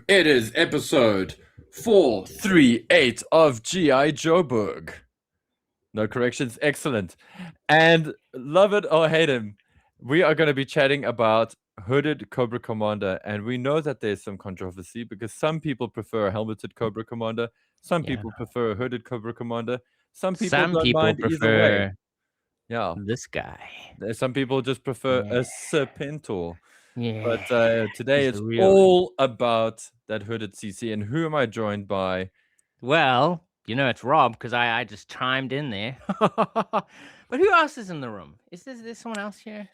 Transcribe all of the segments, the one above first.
It is episode 438 of GI Joburg. No corrections, excellent. And love it or hate him, we are going to be chatting about hooded Cobra Commander. And we know that there's some controversy because some people prefer a helmeted Cobra Commander, some people prefer a hooded Cobra Commander, some people don't mind either way. Yeah, this guy. some people just prefer a Serpentor. Yeah. But today He's it's the real all about that hooded CC. And who am I joined by? Well, it's Rob because I just chimed in there. But who else is in the room? Is there someone else here?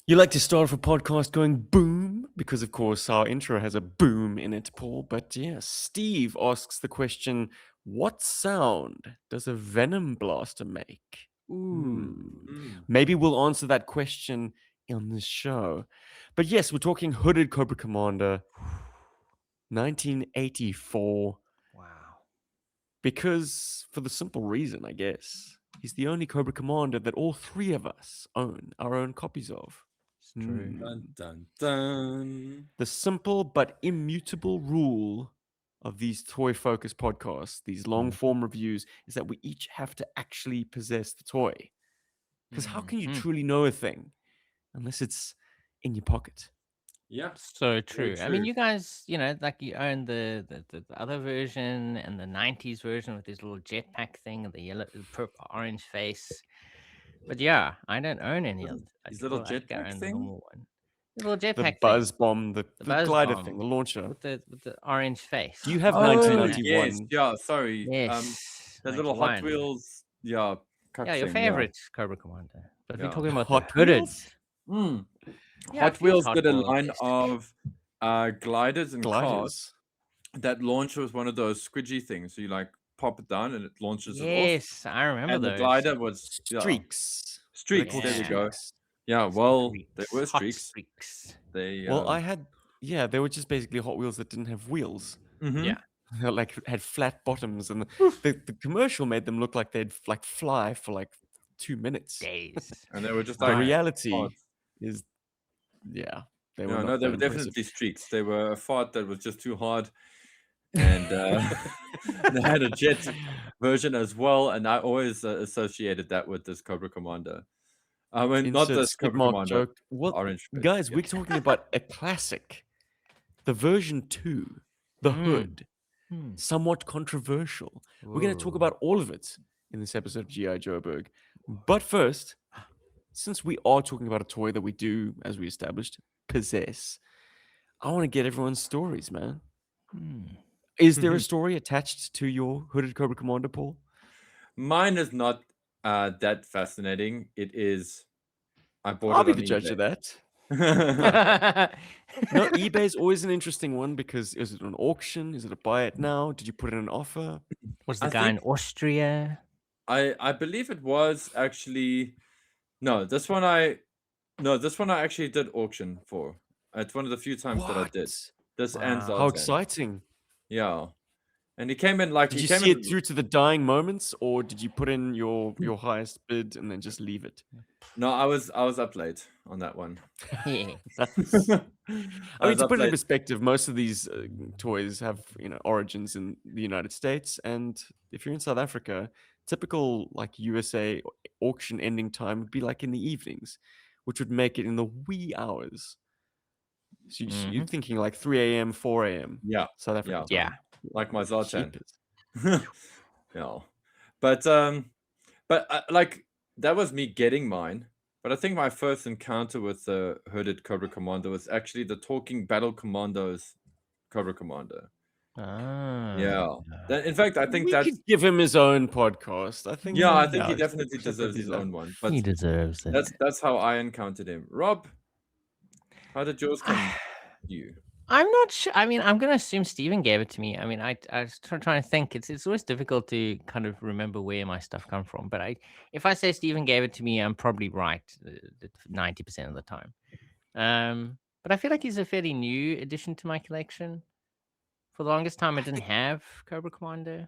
You like to start off a podcast going boom because, of course, our intro has a boom in it, Paul. But yeah, Steve asks the question, what sound does a venom blaster make? Maybe we'll answer that question on this show. But yes, we're talking hooded Cobra Commander, 1984. Wow. Because for the simple reason, I guess, he's the only Cobra Commander that all three of us own our own copies of. It's true. Dun, dun, dun. The simple but immutable rule of these toy-focused podcasts, these long-form reviews, is that we each have to actually possess the toy. Because how can you truly know a thing unless it's in your pocket? Yeah. So true. true. I mean, you guys, like you own the other version and the 90s version with this little jetpack thing and the yellow, purple, orange face. But yeah, I don't own any of These little I think I jetpack own the thing? normal one. The little The jetpack buzz bomb, the buzz glider bomb thing, the launcher. with the orange face. Do you have Oh, 1991? yes. Yeah, sorry. Yes. The little Hot 91. Wheels. Yeah. Yeah, your thing, favorite Cobra Commander. But if Yeah. you're talking about Hot the hooded. Wheels? Yeah, Hot it feels Wheels did a Hot line Wheels-esque. of gliders and cars. Gliders. That launcher was one of those squidgy things. So you like pop it down and it launches it off. Yes, I remember And those. the glider was Streaks. streaks. They're There called we go. streaks. Yeah, well, they were Hot streaks. streaks. They Well, they were just basically Hot Wheels that didn't have wheels. Yeah. They like had flat bottoms, and the commercial made them look like they'd like fly for like 2 minutes. Days. and they were just The like reality farts. is, yeah, they were No, not no, they that were impressive. definitely streaks. They were a fart that was just too hard. And they had a jet version as well, and I always associated that with this Cobra Commander. I mean, not Insert this skip Cobra mark Commander. joke. Well, Orange face, guys, yeah. we're talking about a classic, the version 2, the Hood. Somewhat controversial. We're going to talk about all of it in this episode of GI Joburg. But first, since we are talking about a toy that we do, as we established, possess, I want to get everyone's stories, man. Is there a story attached to your hooded Cobra Commander, Paul? Mine is not that fascinating. It is. I bought I'll it be on the judge of that. that. No, eBay is always an interesting one because is it an auction? Is it a buy it now? Did you put in an offer? Was the I guy in think- Austria? I believe it was actually this one I actually did auction for. It's one of the few times that I did. This and Wow. Zoltan. How exciting. Yeah. And he came in like Did he you came see in it through to the dying moments, or did you put in your highest bid and then just leave it? No, I was up late on that one. Yeah. I mean, to put it in perspective, most of these toys have origins in the United States, and if you're in South Africa, typical like USA auction ending time would be like in the evenings, which would make it in the wee hours. So you're thinking like 3 a.m., 4 a.m. Yeah. South Africa. Yeah. Like my Zoltan. Jeepers. Yeah. But like that was me getting mine. But I think my first encounter with the hooded Cobra Commander was actually the Talking Battle Commandos Cobra Commander. Yeah. In fact, I think we that's could give him his own podcast. I think. I think he it's definitely something deserves to his do. own one. But He deserves it. that's how I encountered him. Rob, how did yours come to you? I'm not sure. I mean, I'm going to assume Steven gave it to me. I mean, I was trying to think. It's always difficult to kind of remember where my stuff come from. But if I say Steven gave it to me, I'm probably right 90% of the time. But I feel like he's a fairly new addition to my collection. For the longest time, I didn't have Cobra Commander.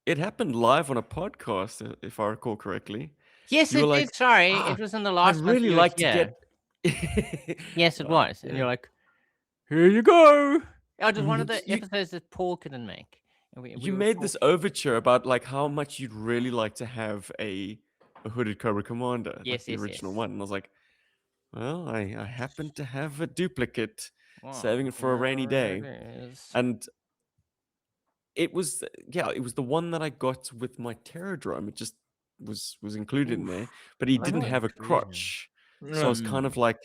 It happened live on a podcast, if I recall correctly. Yes, You it were did. like, Sorry, it was in the last I'd month really you were like to here. get. Yes, it was. And yeah. you're like, here you go. Oh, just one of the You, episodes that Paul couldn't make. And we you were made this talking. overture about like how much you'd really like to have a hooded Cobra Commander, like Yes, the yes, original yes. one. And I was like, well, I happen to have a duplicate, Well, saving it for a rainy day. there it is. And it was it was the one that I got with my Terradrome. It just was included in there, but he Love didn't the have a inclusion. crotch. So I was kind of like,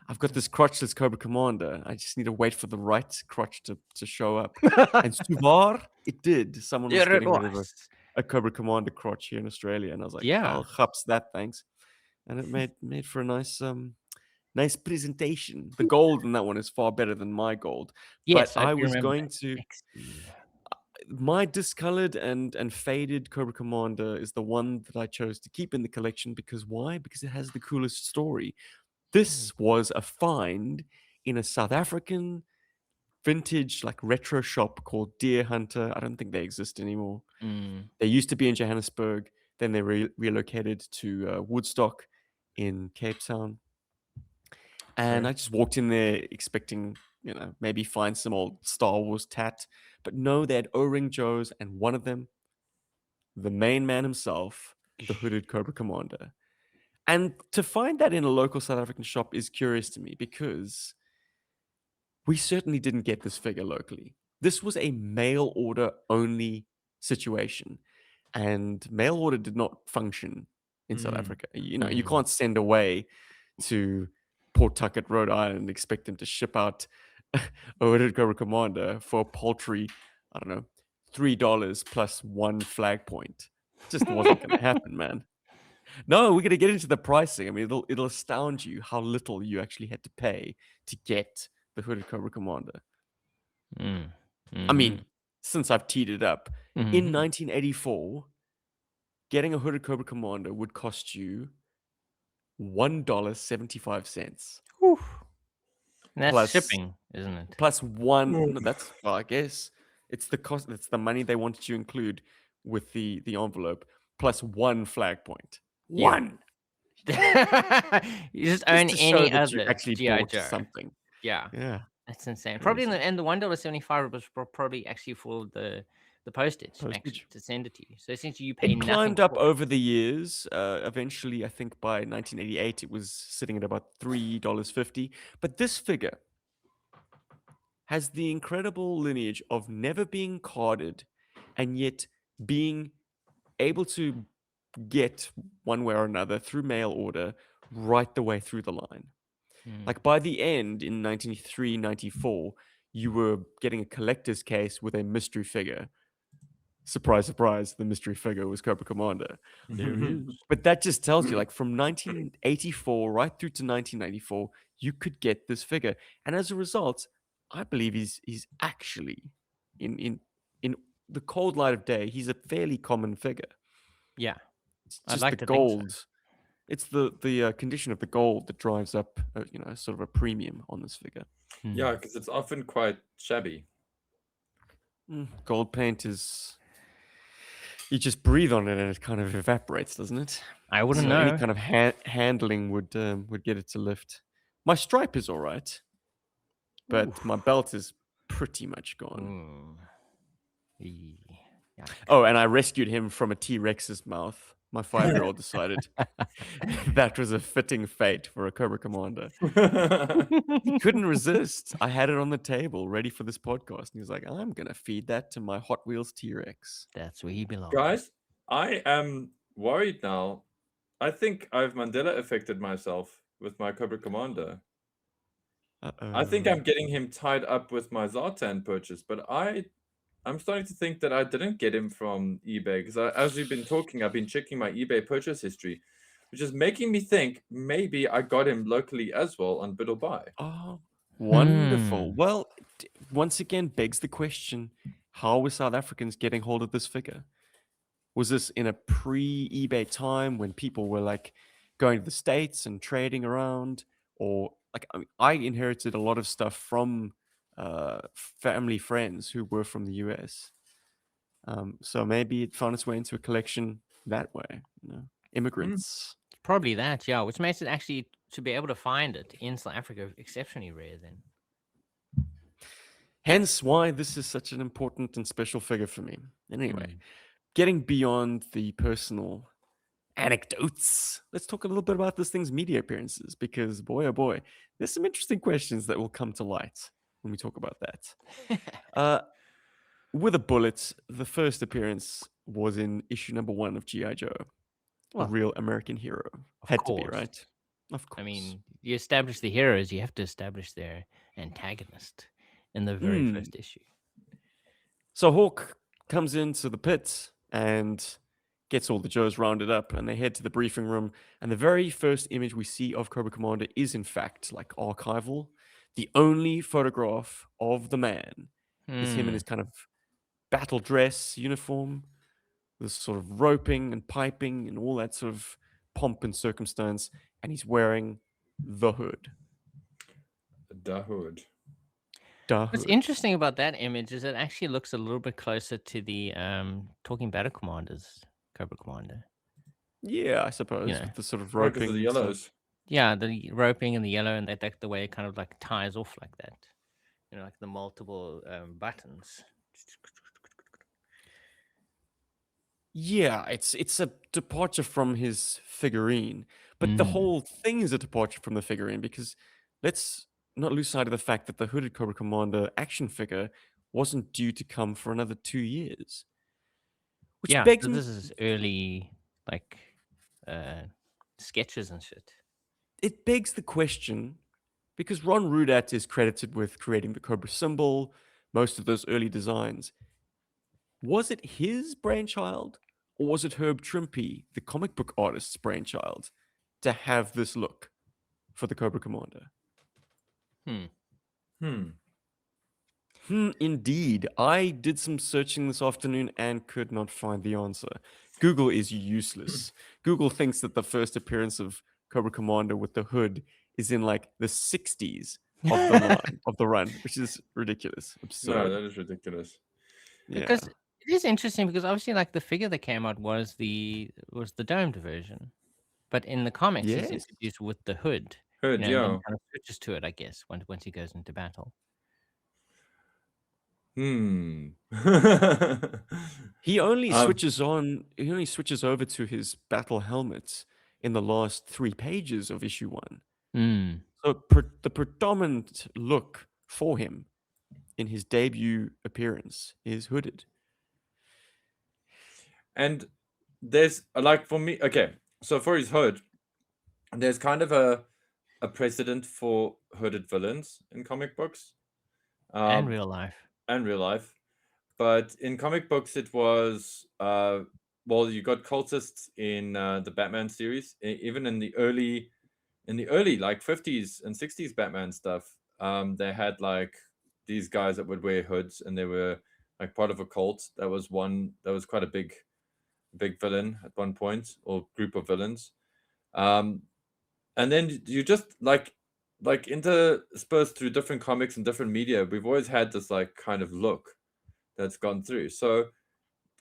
I've got this crotchless Cobra Commander. I just need to wait for the right crotch to show up. And Suvar, it did. Someone was There it getting rid of was. a Cobra Commander crotch here in Australia, and I was like, Yeah. I'll hups that, thanks. And it made for a nice presentation. The gold in that one is far better than my gold. Yes, But I I do was remember going that. to XD. my discolored and faded Cobra Commander is the one that I chose to keep in the collection because why? Because it has the coolest story. This was a find in a South African vintage like retro shop called Deer Hunter. I don't think they exist anymore. Mm. They used to be in Johannesburg. Then they relocated to Woodstock in Cape Town. And Okay. I just walked in there expecting, maybe find some old Star Wars tat. But no, they had O-Ring Joes, and one of them, the main man himself, the hooded Cobra Commander. And to find that in a local South African shop is curious to me because we certainly didn't get this figure locally. This was a mail order only situation, and mail order did not function in South Africa. You can't send away to Pawtucket, Rhode Island, and expect them to ship out a hooded Cobra Commander for a paltry, I don't know, $3 plus one flag point. Just wasn't going to happen, man. No, we're going to get into the pricing. I mean, it'll astound you how little you actually had to pay to get the hooded Cobra Commander. Mm. I mean, since I've teed it up, in Mhm. 1984, getting a hooded Cobra Commander would cost you $1.75 Whew. And that's plus shipping, isn't it? plus one. No, that's well, I guess it's the cost. It's the money they wanted you to include with the envelope plus one flag point. Yeah. One, You just just own to show any that you other actually GI bought Joe. something. Yeah, Yeah, that's insane. Probably crazy. and the $1.75 was probably actually for the postage actually Postage. to send it to you. So essentially, you pay It nothing climbed up for it. over the years. Eventually, I think by 1988, it was sitting at about $3.50. But this figure has the incredible lineage of never being carded and yet being able to get one way or another through mail order right the way through the line. Like by the end in 93, 94, you were getting a collector's case with a mystery figure. Surprise, surprise, the mystery figure was Cobra Commander. There is. But that just tells you, like, from 1984 right through to 1994, you could get this figure. And as a result, I believe he's actually in the cold light of day, he's a fairly common figure. Yeah, It's I'd just like the to think so. gold. It's the condition of the gold that drives up, sort of a premium on this figure. Yeah, because it's often quite shabby. Gold paint is, you just breathe on it and it kind of evaporates, doesn't it? I wouldn't So know. any kind of handling would get it to lift. My stripe is all right, but my belt is pretty much gone. Yeah. Oh, and I rescued him from a T-Rex's mouth. My 5-year-old decided that was a fitting fate for a Cobra Commander. He couldn't resist. I had it on the table ready for this podcast. And he was like, I'm going to feed that to my Hot Wheels T-Rex. That's where he belongs. Guys, I am worried now. I think I've Mandela affected myself with my Cobra Commander. I think I'm getting him tied up with my Zartan purchase, but I'm starting to think that I didn't get him from eBay because as we've been talking, I've been checking my eBay purchase history, which is making me think maybe I got him locally as well on Bid or Buy. Oh, wonderful. Well, once again, begs the question, how were South Africans getting hold of this figure? Was this in a pre-eBay time when people were like going to the States and trading around? Or like, I inherited a lot of stuff from family friends who were from the US. So maybe it found its way into a collection that way. Immigrants. Probably that, yeah. Which makes it actually, to be able to find it in South Africa, exceptionally rare then. Hence why this is such an important and special figure for me. And anyway, getting beyond the personal anecdotes, let's talk a little bit about this thing's media appearances, because boy, oh boy, there's some interesting questions that will come to light when we talk about that. With a bullet, the first appearance was in issue number 1 of GI Joe, a Well, real American hero. of Had to be, course. right? Of course. I mean, you establish the heroes, you have to establish their antagonist in the very first issue. So Hawk comes into the pit and gets all the Joes rounded up, and they head to the briefing room. And the very first image we see of Cobra Commander is, in fact, like archival. The only photograph of the man is him in his kind of battle dress uniform, with sort of roping and piping and all that sort of pomp and circumstance, and he's wearing the hood. The hood. What's interesting about that image is it actually looks a little bit closer to the Talking Battle Commanders Cobra Commander. Yeah, I suppose, Yeah. with the sort of Right, 'cause roping. of the yellows. Yeah, the roping and the yellow, and that the way it kind of like ties off like that. You know, like the multiple buttons. Yeah, it's a departure from his figurine, but the whole thing is a departure from the figurine, because let's not lose sight of the fact that the hooded Cobra Commander action figure wasn't due to come for another 2 years. Which Yeah, begs so me, this is early like sketches and shit. it begs the question, because Ron Rudat is credited with creating the Cobra symbol, most of those early designs. Was it his brainchild, or was it Herb Trimpe, the comic book artist's brainchild, to have this look for the Cobra Commander? Indeed. I did some searching this afternoon and could not find the answer. Google is useless. Google thinks that the first appearance of Cobra Commander with the hood is in like the 60s of the line of the run, which is ridiculous. No, Absurd. that is ridiculous. Because it is interesting, because obviously like the figure that came out was the domed version. But in the comics he's Yes. introduced with the hood. Hood, You know, and then yeah. kind of switches to it, I guess, once he goes into battle. He only switches over to his battle helmet in the last 3 pages of issue 1. So the predominant look for him in his debut appearance is hooded. And there's like, for me, okay, so for his hood, there's kind of a precedent for hooded villains in comic books. And real life. But in comic books, it was well, you got cultists in the Batman series, even in the early like 50s and 60s Batman stuff. They had like these guys that would wear hoods, and they were like part of a cult. That was quite a big villain at one point, or group of villains. And then you just like interspersed through different comics and different media, we've always had this like kind of look that's gone through. So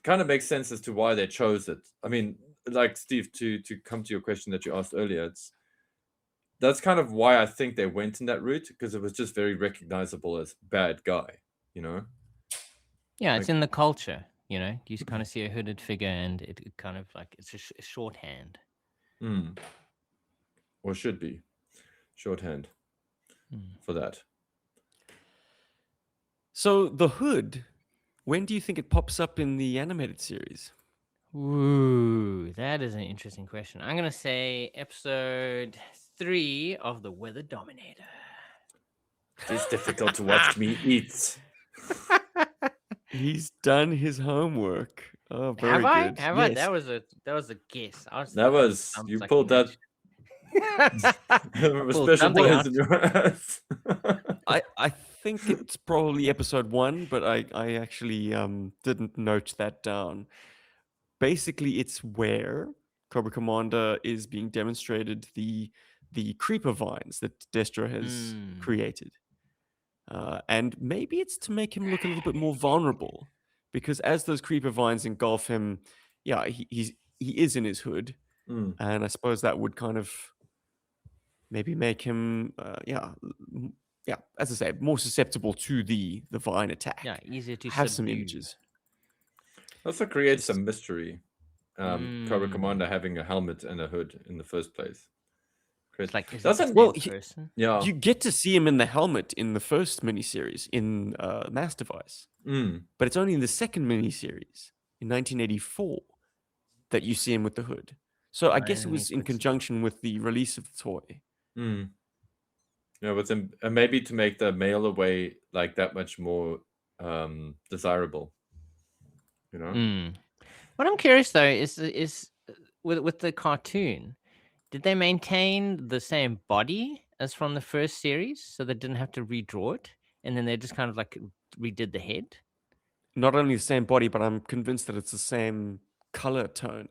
kind of makes sense as to why they chose it. I mean, like Steve, to come to your question that you asked earlier, that's kind of why I think they went in that route, because it was just very recognizable as bad guy, you know? Yeah, it's in the culture, you know. You kind of see a hooded figure, and it kind of like it's a shorthand. Or should be shorthand for that. So the hood, when do you think it pops up in the animated series? Ooh, that is an interesting question. I'm gonna say episode 3 of The Weather Dominator. It's difficult to watch me eat. He's done his homework. Oh, very good. Have I? Yes. That was a guess. You pulled that special place in your ass. I think it's probably episode 1, but I actually didn't note that down. Basically, it's where Cobra Commander is being demonstrated the creeper vines that Destro has created. And maybe it's to make him look a little bit more vulnerable, because as those creeper vines engulf him, yeah, he is in his hood, and I suppose that would kind of maybe make him yeah, as I say, more susceptible to the vine attack. Yeah, easier to Have subdue. some images. Also creates Yes. some mystery. Cobra Commander having a helmet and a hood in the first place. It's like, is it Doesn't the Well, same person? yeah. You get to see him in the helmet in the first miniseries in Mass Device, but it's only in the second miniseries in 1984 that you see him with the hood. So I guess it was in conjunction with the release of the toy. Yeah, but then maybe to make the mail away like that much more desirable. You know? What I'm curious though is with the cartoon, did they maintain the same body as from the first series, so they didn't have to redraw it, and then they just kind of like redid the head? Not only the same body, but I'm convinced that it's the same color tone.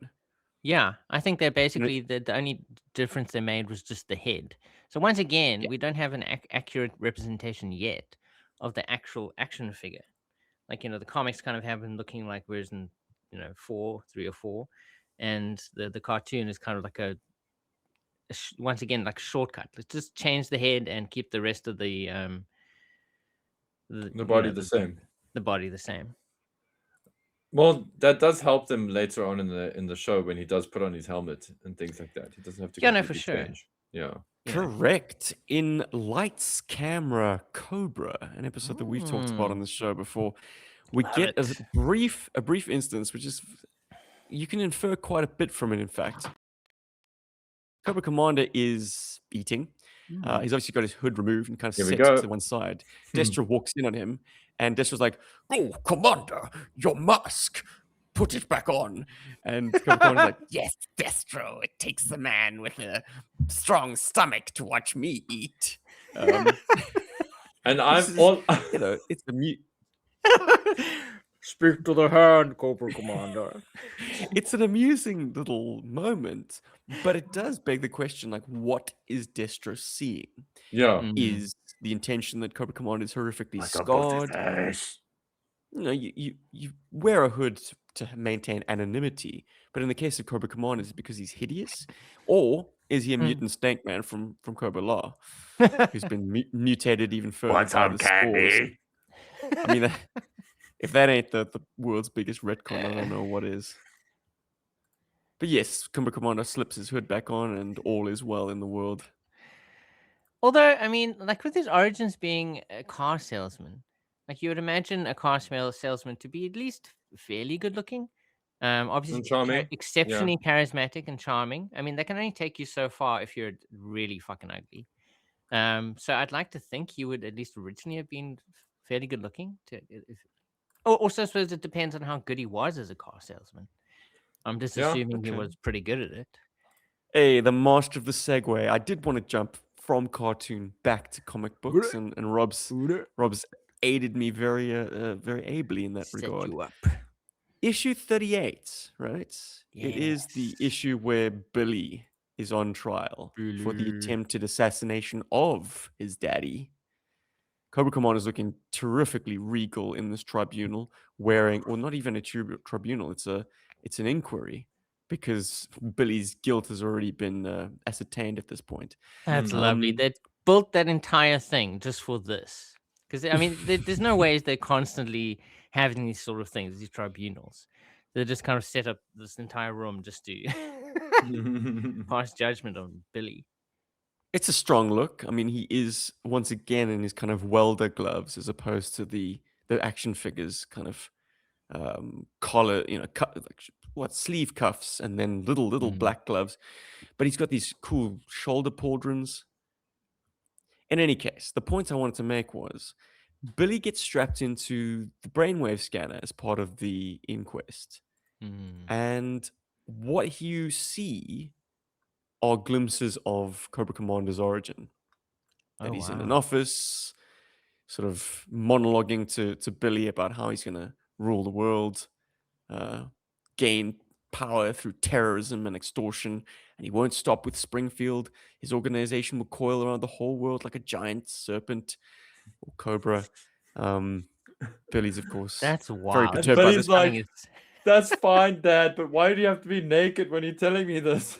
Yeah, I think they're basically the only difference they made was just the head. So once again, we don't have an accurate representation yet of the actual action figure. Like, the comics kind of have him looking like version, 3 or 4, and the cartoon is kind of like once again like a shortcut. Let's just change the head and keep the rest of the body the same. The body the same. Well, that does help them later on in the show when he does put on his helmet and things like that. He doesn't have to completely change. Yeah. Correct. In Lights, Camera, Cobra, an episode that we've talked about on the show before, we get a brief instance, which is you can infer quite a bit from it. In fact, Cobra Commander is eating. He's obviously got his hood removed and kind of set to one side. Destro walks in on him, and Destro's like, "Oh, Commander, your mask. Put it back on." And Cobra Commander's like, "Yes, Destro. It takes a man with a strong stomach to watch me eat." And I'm all, it's a mute. Speak to the hand, Cobra Commander. It's an amusing little moment, but it does beg the question, like, what is Destro seeing? Yeah. Is the intention that Cobra Commander is horrifically scarred? You wear a hood to maintain anonymity, but in the case of Cobra Commander, is it because he's hideous? Or is he a mutant stank man from Cobra Law, who's been mutated even further by the spores? I mean, if that ain't the world's biggest retcon, I don't know what is. But yes, Cobra Commander slips his hood back on and all is well in the world. Although, I mean, like with his origins being a car salesman, like you would imagine a car salesman to be at least fairly good looking. Obviously, And charming. exceptionally charismatic and charming. I mean, they can only take you so far if you're really fucking ugly. So I'd like to think he would at least originally have been fairly good looking. Also, I suppose it depends on how good he was as a car salesman. I'm just assuming he was pretty good at it. Hey, the master of the segue. I did want to jump from cartoon back to comic books, and Rob's aided me very ably in that regard. You up. Issue 38, right? It is the issue where Billy is on trial for the attempted assassination of his daddy. Cobra Commander is looking terrifically regal in this tribunal, wearing, or not even a tribunal, it's an inquiry, because Billy's guilt has already been ascertained at this point. That's lovely. They built that entire thing just for this. Because, I mean, there's no ways they're constantly having these sort of things, these tribunals. They just kind of set up this entire room just to pass judgment on Billy. It's a strong look. I mean, he is once again in his kind of welder gloves as opposed to the action figures kind of collar, sleeve cuffs and then little black gloves. But he's got these cool shoulder pauldrons. In any case, the point I wanted to make was Billy gets strapped into the brainwave scanner as part of the inquest. And what you see are glimpses of Cobra Commander's origin. That he's in an office, sort of monologuing to Billy about how he's going to rule the world, gain power through terrorism and extortion, and he won't stop with Springfield. His organization will coil around the whole world like a giant serpent or cobra. Billy's, of course, that's wild. very perturbed by this. Like, that's fine, Dad, but why do you have to be naked when you're telling me this?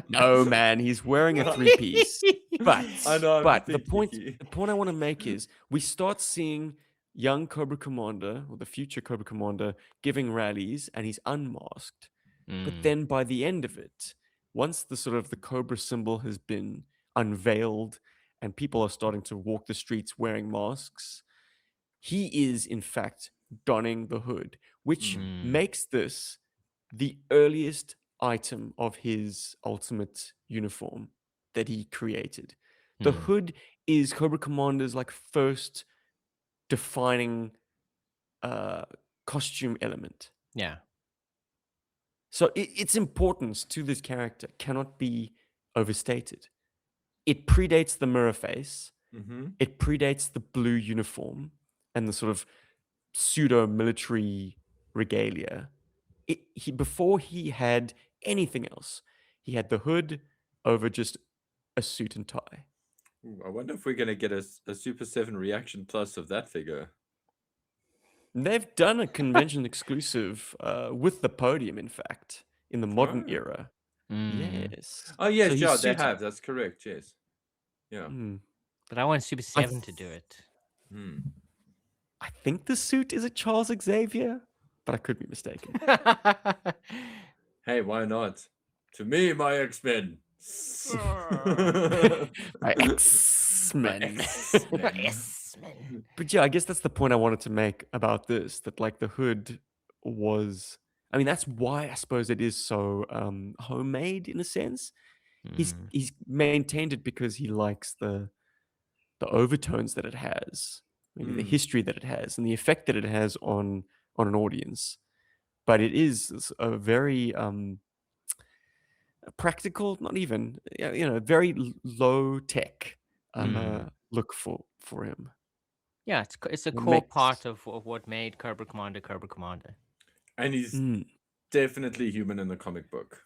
No, man, he's wearing a three-piece. But I know, I'm but just the being point cheeky. the point I want to make is we start seeing young Cobra Commander or the future Cobra Commander giving rallies and he's unmasked. But then by the end of it, once the sort of the Cobra symbol has been unveiled and people are starting to walk the streets wearing masks, he is in fact donning the hood, which makes this the earliest item of his ultimate uniform that he created. The hood is Cobra Commander's like first defining costume element. Yeah. So its importance to this character cannot be overstated. It predates the mirror face. Mm-hmm. It predates the blue uniform and the sort of pseudo military regalia. Before he had anything else, he had the hood over just a suit and tie. Ooh, I wonder if we're going to get a Super 7 reaction plus of that figure. They've done a convention exclusive with the podium, in fact, in the modern Oh. era. Yes. Oh, yes, So he's yeah, they suited. have. That's correct, yes. Yeah. But I want Super 7 to do it. Hmm. I think the suit is a Charles Xavier, but I could be mistaken. Hey, why not? To me, my X-Men. My X-Men. Yes, man. But yeah, I guess that's the point I wanted to make about this, that like the hood was, I mean, that's why I suppose it is so homemade in a sense. He's maintained it because he likes the overtones that it has, maybe the history that it has, and the effect that it has on an audience. But it is a very practical, not even very low tech look for him. Yeah, it's a It core makes- part of what made Cobra Commander Cobra Commander. And he's definitely human in the comic book.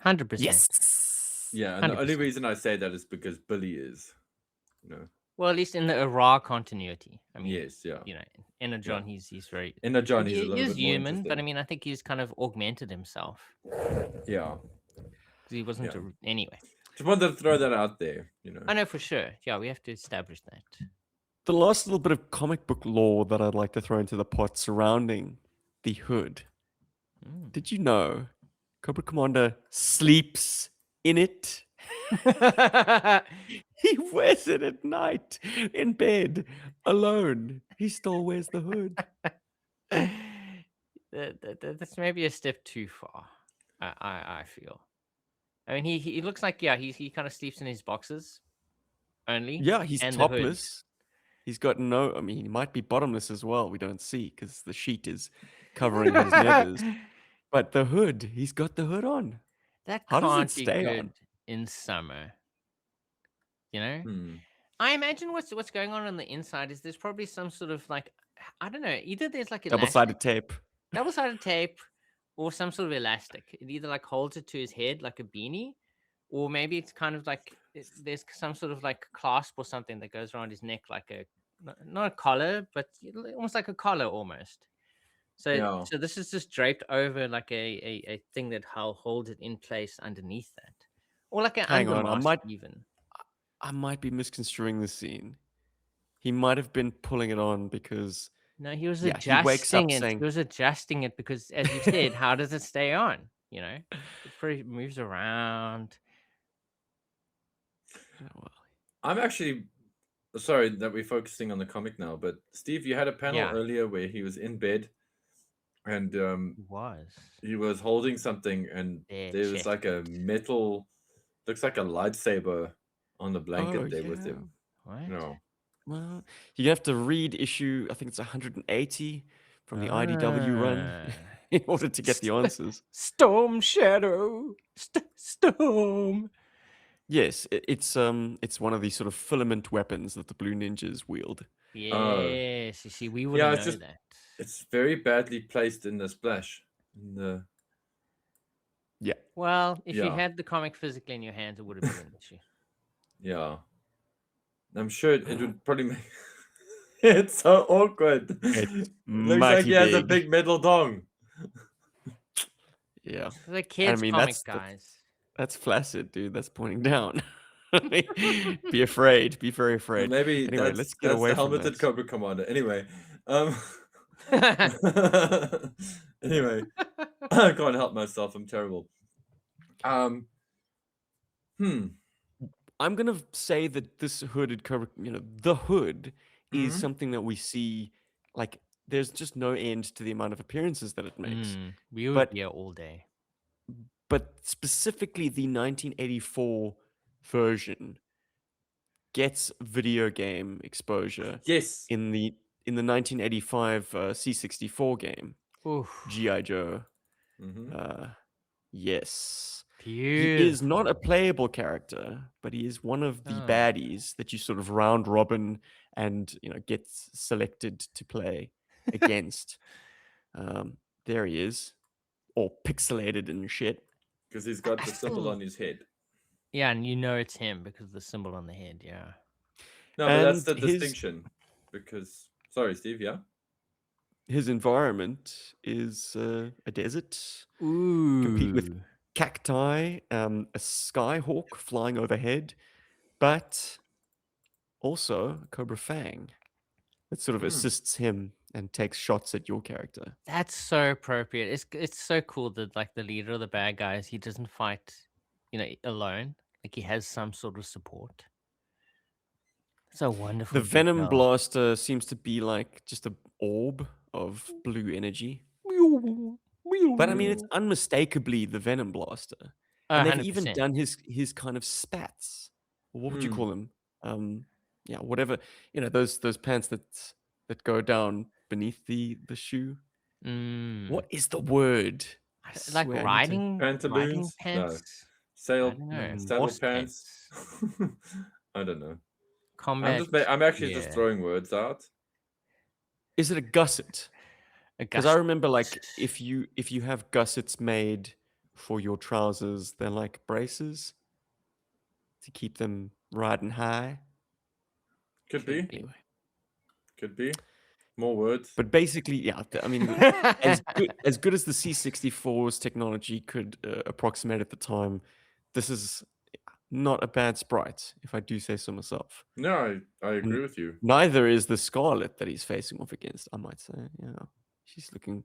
100%. Yes. Yeah, and the only 100%. reason I say that is because Billy is. Well, at least in the raw continuity. I mean, Yes, yeah. Inner John, he's very. Inner John, he's a he little is bit more human, but I interesting. mean, I think he's kind of augmented himself Yeah. because he wasn't anyway. Just wanted to throw that out there, I know for sure. Yeah, we have to establish that. The last little bit of comic book lore that I'd like to throw into the pot surrounding the hood. Did you know Cobra Commander sleeps in it? He wears it at night in bed alone. He still wears the hood. That's maybe a step too far. I feel. I mean, he looks like he kind of sleeps in his boxes only. Yeah, he's and the hood. topless. He's got no. I mean, he might be bottomless as well. We don't see because the sheet is covering his nethers. But the hood, he's got the hood on. That How does it can't be stay good on? in summer. Hmm. I imagine what's going on the inside is there's probably some sort of like, I don't know, either there's like Double-sided tape. double-sided tape or some sort of elastic. It either like holds it to his head like a beanie, or maybe it's kind of like there's some sort of like clasp or something that goes around his neck like a not a collar, but almost like a collar almost. So so this is just draped over like a thing that holds it in place underneath that, or like an Hang on, undermask even. I might be misconstruing the scene. He might have been pulling it on because No, he was he wakes up adjusting it. saying, He was adjusting it because, as you said, how does it stay on? It pretty moves around. "Oh, well." I'm actually sorry that we're focusing on the comic now, but Steve, you had a panel Yeah. earlier where he was in bed and he was holding something and There, there was check. like a metal, looks like a lightsaber on the blanket there with him. What? No. Well, you have to read issue, I think it's 180 from the IDW run in order to get the answers. Storm Shadow. Storm. Yes, it's one of these sort of filament weapons that the Blue Ninjas wield. Yes, you see, we wouldn't know that. It's very badly placed in the splash. Yeah. Well, if you had the comic physically in your hands, it would have been an issue. Yeah. I'm sure it would probably make it's so awkward. It's Looks like he has a big. big metal dong. Yeah. The kids I mean, comic guys. That's flaccid, dude. That's pointing down. Be afraid. Be very Well, afraid. maybe Anyway, let's get away the from helmeted that. Cobra Commander. Anyway, anyway, I can't help myself. I'm terrible. Hmm. I'm gonna say that this hooded Cobra, the hood is Mhm. something that we see. Like, there's just no end to the amount of appearances that it makes. We would But be here all day. but specifically the 1984 version gets video game exposure Yes. in the 1985 C64 game Oof. GI Joe. Hmm. Yes, he Beautiful. is not a playable character, but he is one of the baddies that you sort of round robin and gets selected to play against. There he is, all pixelated and shit. Because he's got the symbol on his head. Yeah, and you know it's him because of the symbol on the head. Yeah. No, but that's And the his distinction. Because, sorry, Steve, yeah? his environment is a desert, complete with Ooh. cacti, a skyhawk flying overhead, but also a cobra fang that sort of assists him and takes shots at your character. That's so appropriate. It's so cool that like the leader of the bad guys, he doesn't fight, alone. Like he has some sort of support. So wonderful. The Venom detail. Blaster seems to be like just a orb of blue energy. But I mean, it's unmistakably the Venom Blaster. And they've even 100%. done his kind of spats. Or what would you call them? Yeah, whatever. Those pants that go down beneath the shoe. What is the word? I Like swear I need to- riding Pantaloons? No. pants. Saddle, I don't know. saddle Horse pants? I don't know. Combat. I'm actually just gear. throwing words out. Is it a gusset? A Because I gust- remember, like, if you have gussets made for your trousers, they're like braces to keep them riding high. Could be. Anyway, Could be. More words. but basically, yeah. I mean, as good as the C64's technology could approximate at the time, this is not a bad sprite, if I do say so myself. No, I agree with you. Neither is the Scarlet that he's facing off against, I might say. Yeah, she's looking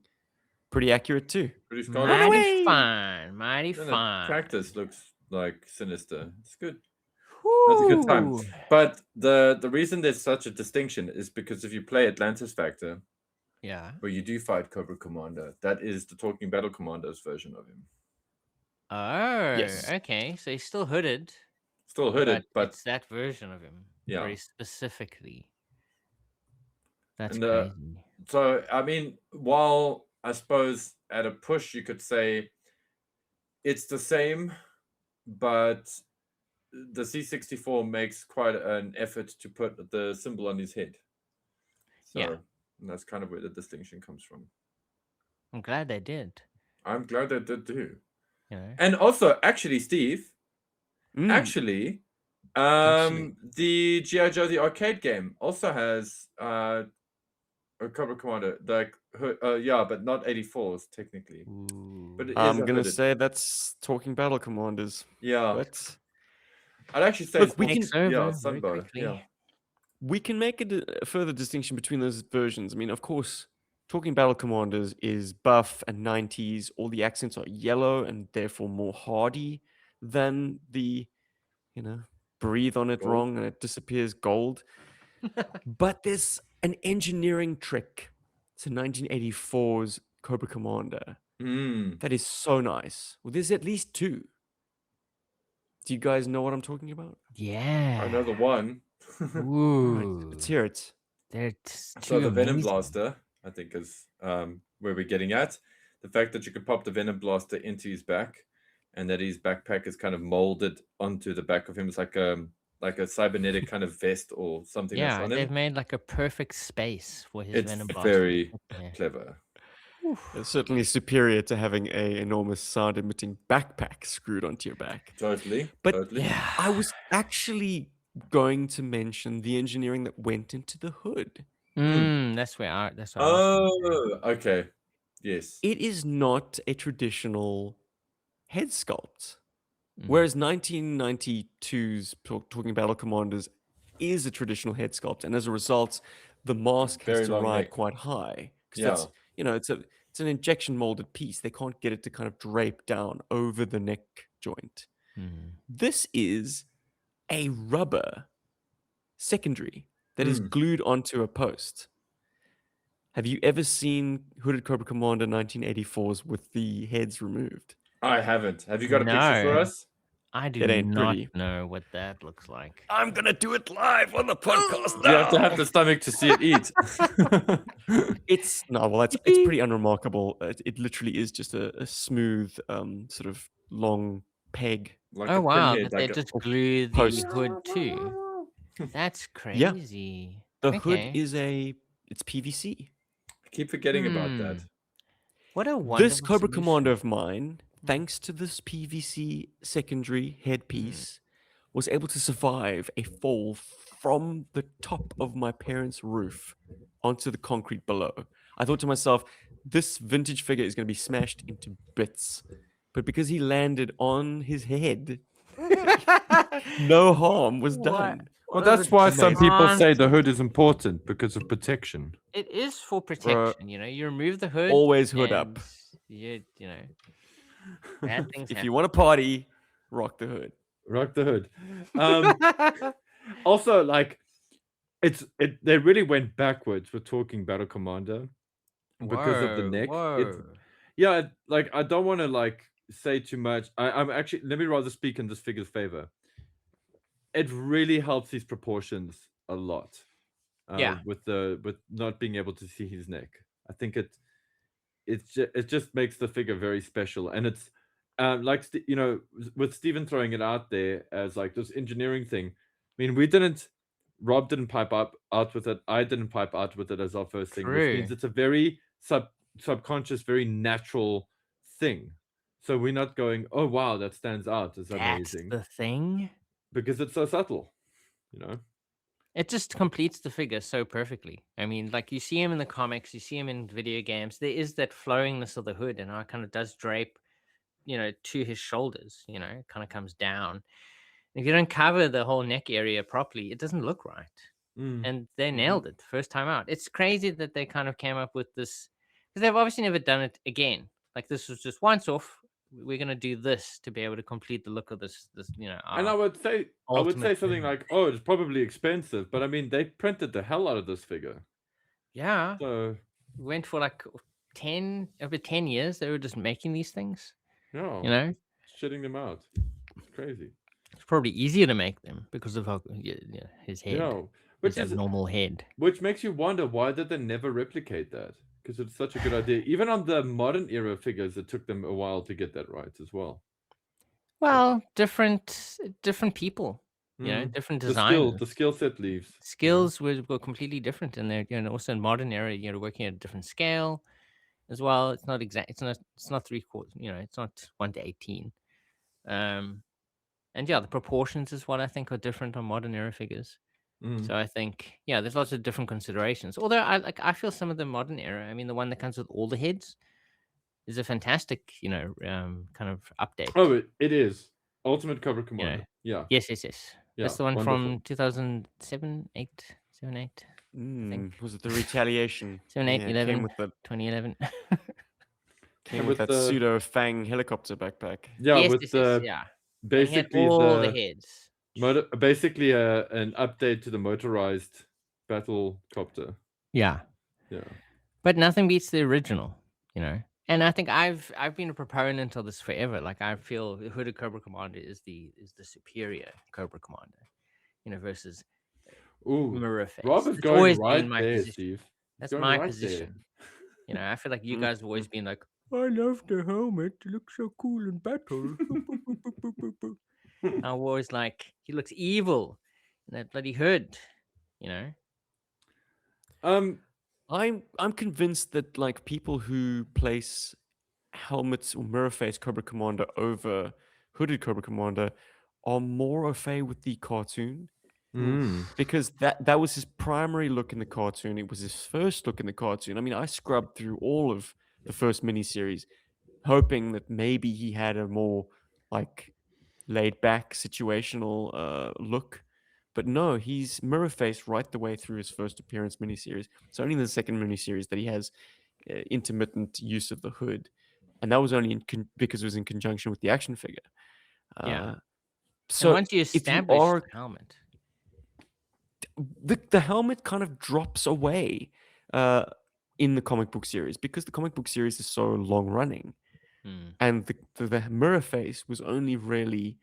pretty accurate too. Pretty mighty Scarlet. away! fine. Mighty And the fine. cactus looks like sinister. It's good. That's a good time. Whew. But the reason there's such a distinction is because if you play Atlantis Factor, Yeah. where you do fight Cobra Commander, that is the Talking Battle Commander's version of him. Oh, Yes. okay. So he's still hooded, Still hooded, but it's that version of him. Yeah. Very specifically. That's And, crazy. so I mean, while I suppose at a push you could say it's the same, but the C64 makes quite an effort to put the symbol on his head. So Yeah. that's kind of where the distinction comes from. I'm glad they did. I'm glad they did too. You know? And also, actually, Steve, Mm, actually, Actually. the GI Joe the arcade game also has a Cobra Commander, like yeah, but not 84s technically. Ooh. But it is I'm a gonna hooded. say that's Talking Battle Commanders. Yeah, But I'd actually say Look, it's we more- can- Takes over yeah, very Sunbow, quickly. yeah. we can make a further distinction between those versions. I mean, of course, Talking Battle Commanders is buff and 90s. All the accents are yellow and therefore more hardy than the, breathe on it Gold. wrong and it disappears gold. But there's an engineering trick to 1984's Cobra Commander that is so nice. Well, there's at least two. Do you guys know what I'm talking about? Yeah. I know the one. Ooh. Let's hear it. They're So too the Venom amazing. Blaster, I think, is where we're getting at. The fact that you could pop the Venom Blaster into his back, and that his backpack is kind of molded onto the back of him. It's like a cybernetic kind of vest or something that's Yeah, on they've him. made like a perfect space for his It's Venom Blaster. very Yeah. clever. It's certainly superior to having a enormous sound-emitting backpack screwed onto your back. Totally. But totally. Yeah. I was actually going to mention the engineering that went into the hood. That's where I was thinking. Oh, okay. Yes. It is not a traditional head sculpt. Whereas 1992's Talking Battle Commanders is a traditional head sculpt, and as a result, the mask Very has to long ride neck. quite high because Yeah. that's it's an injection molded piece. They can't get it to kind of drape down over the neck joint. This is a rubber secondary that is glued onto a post. Have you ever seen Hooded Cobra Commander 1984s with the heads removed? I haven't. Have you got a picture for No. us? I do It ain't not pretty. know what that looks like. I'm gonna do it live on the podcast You have to have now. the stomach to see it eat. It's it's pretty unremarkable. It literally is just a smooth, sort of long peg. Like Oh a wow, pinhead, that they like just glue the post. hood too. That's Yeah. crazy. The hood Okay. is it's PVC. I keep forgetting about that. What a wonderful This Cobra solution. Commander of mine, thanks to this PVC secondary headpiece, was able to survive a fall from the top of my parents' roof onto the concrete below. I thought to myself, this vintage figure is going to be smashed into bits. But because he landed on his head, no harm was done. Well, that's why some people say the Amazing. hood is important because of protection. It is for protection, you remove the hood. Always hood up. and bad things If you want to party, rock the hood. Rock the hood. Also, like, they really went backwards with Talking Battle Commander because of the neck. Yeah, like, I don't want to like say too much. I'm actually, let me rather speak in this figure's favor. It really helps his proportions a lot. With not being able to see his neck. I think it just makes the figure very special, and it's like with Steven throwing it out there as like this engineering thing. I mean, Rob didn't pipe out with it. I didn't pipe out with it as our first thing, which means it's a very subconscious, very natural thing. So we're not going, oh wow, that stands out. It's amazing. That's the thing. Because it's so subtle, It just completes the figure so perfectly. I mean, like you see him in the comics, you see him in video games. There is that flowingness of the hood, and how it kind of does drape, to his shoulders. It kind of comes down. If you don't cover the whole neck area properly, it doesn't look right. And they nailed it first time out. It's crazy that they kind of came up with this, because they've obviously never done it again. Like, this was just once off. We're gonna do this to be able to complete the look of this. And I would say something like, oh, it's probably expensive, but I mean, they printed the hell out of this figure. Yeah. So went for like over 10 years. They were just making these things. no, shitting them out. It's crazy. It's probably easier to make them because of how his head, which his is abnormal head. Which makes you wonder, why did they never replicate that? Because it's such a good idea. Even on the modern era figures, it took them a while to get that right as well. Well, different people, different design. The skill set leaves. Skills were completely different, and they're also in modern era. Working at a different scale as well. It's not exact. It's not 3/4. It's not 1:18. And the proportions is what I think are different on modern era figures. So I think, there's lots of different considerations. Although I feel some of the modern era, I mean, the one that comes with all the heads is a fantastic, kind of update. Oh, it is. Ultimate Cobra Commander. Yeah. Yes. That's the one wonderful. from 2007, 8, 7, 8. Was it the retaliation? 7, 8, 11, came with 2011. Came with that pseudo Fang helicopter backpack. Yeah, Yes, with basically all the heads. Basically an update to the motorized battle copter. Yeah. But nothing beats the original, And I think I've been a proponent of this forever. Like, I feel the Hooded Cobra Commander is the superior Cobra Commander, versus Mirror Face. Rob is It's going always right been my there, position. Steve. That's my position. I feel like you guys have always been like, I love the helmet. It looks so cool in battle. I'm always like, he looks evil in that bloody hood, I'm convinced that like people who place helmets or mirror face Cobra Commander over Hooded Cobra Commander are more au fait with the cartoon. Because that was his primary look in the cartoon. It was his first look in the cartoon. I mean, I scrubbed through all of the first miniseries, hoping that maybe he had a more like laid back, situational look. But no, he's mirror faced right the way through his first appearance miniseries. It's only in the second miniseries that he has intermittent use of the hood, and that was only because it was in conjunction with the action figure. Yeah. And So once you if you establish are, the helmet, the helmet kind of drops away in the comic book series because the comic book series is so long running, and the mirror face was only really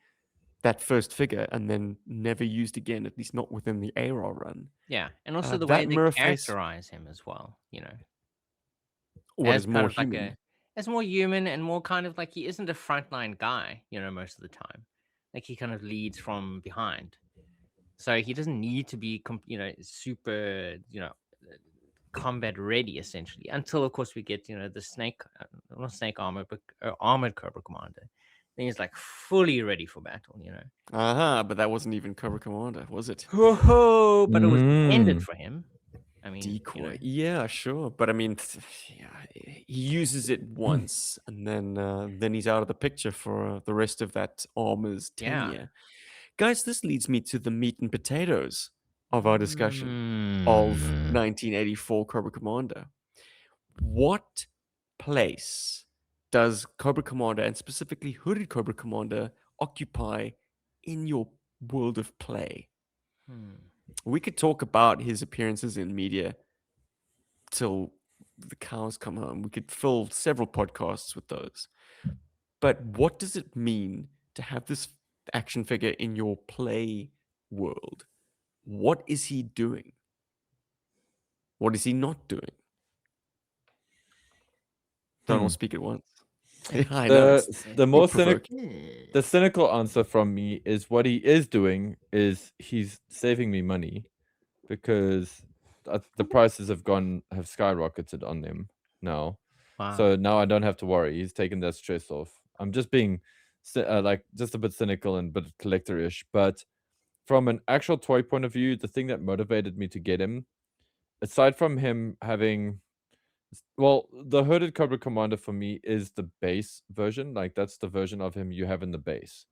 that first figure and then never used again, at least not within the ARAR run. yeah, and also the way That they mirror face, characterize him as well, you know, what as is kind more of like human? as more human and more kind of like he isn't a frontline guy, you know, most of the time. Like he kind of leads from behind, so he doesn't need to be, you know, super, you know, combat ready essentially. Until of course we get, you know, the snake, not snake armor, but armored Cobra Commander. Then he's like fully ready for battle, you know. But that wasn't even Cobra Commander, was it? Whoa, but it was intended Mm. for him. I mean, Decoy. you know, Yeah, sure. But I mean, yeah, he uses it once, and then he's out of the picture for the rest of that armor's yeah. tenure. Guys, this leads me to the meat and potatoes of our discussion of 1984 Cobra Commander. What place does Cobra Commander, and specifically Hooded Cobra Commander, occupy in your world of play? We could talk about his appearances in media till the cows come home. We could fill several podcasts with those. But what does it mean to have this action figure in your play world? What is he doing? What is he not doing? Don't all speak at once. I know it's The more provoking. the cynical answer from me is what he is doing is he's saving me money because the prices have skyrocketed on them now. Wow. So now I don't have to worry. He's taken that stress off. I'm just being like just a bit cynical and a bit collector-ish, but from an actual toy point of view, the thing that motivated me to get him, aside from him having, well, the Hooded Cobra Commander for me is the base version. Like that's the version of him you have in the base.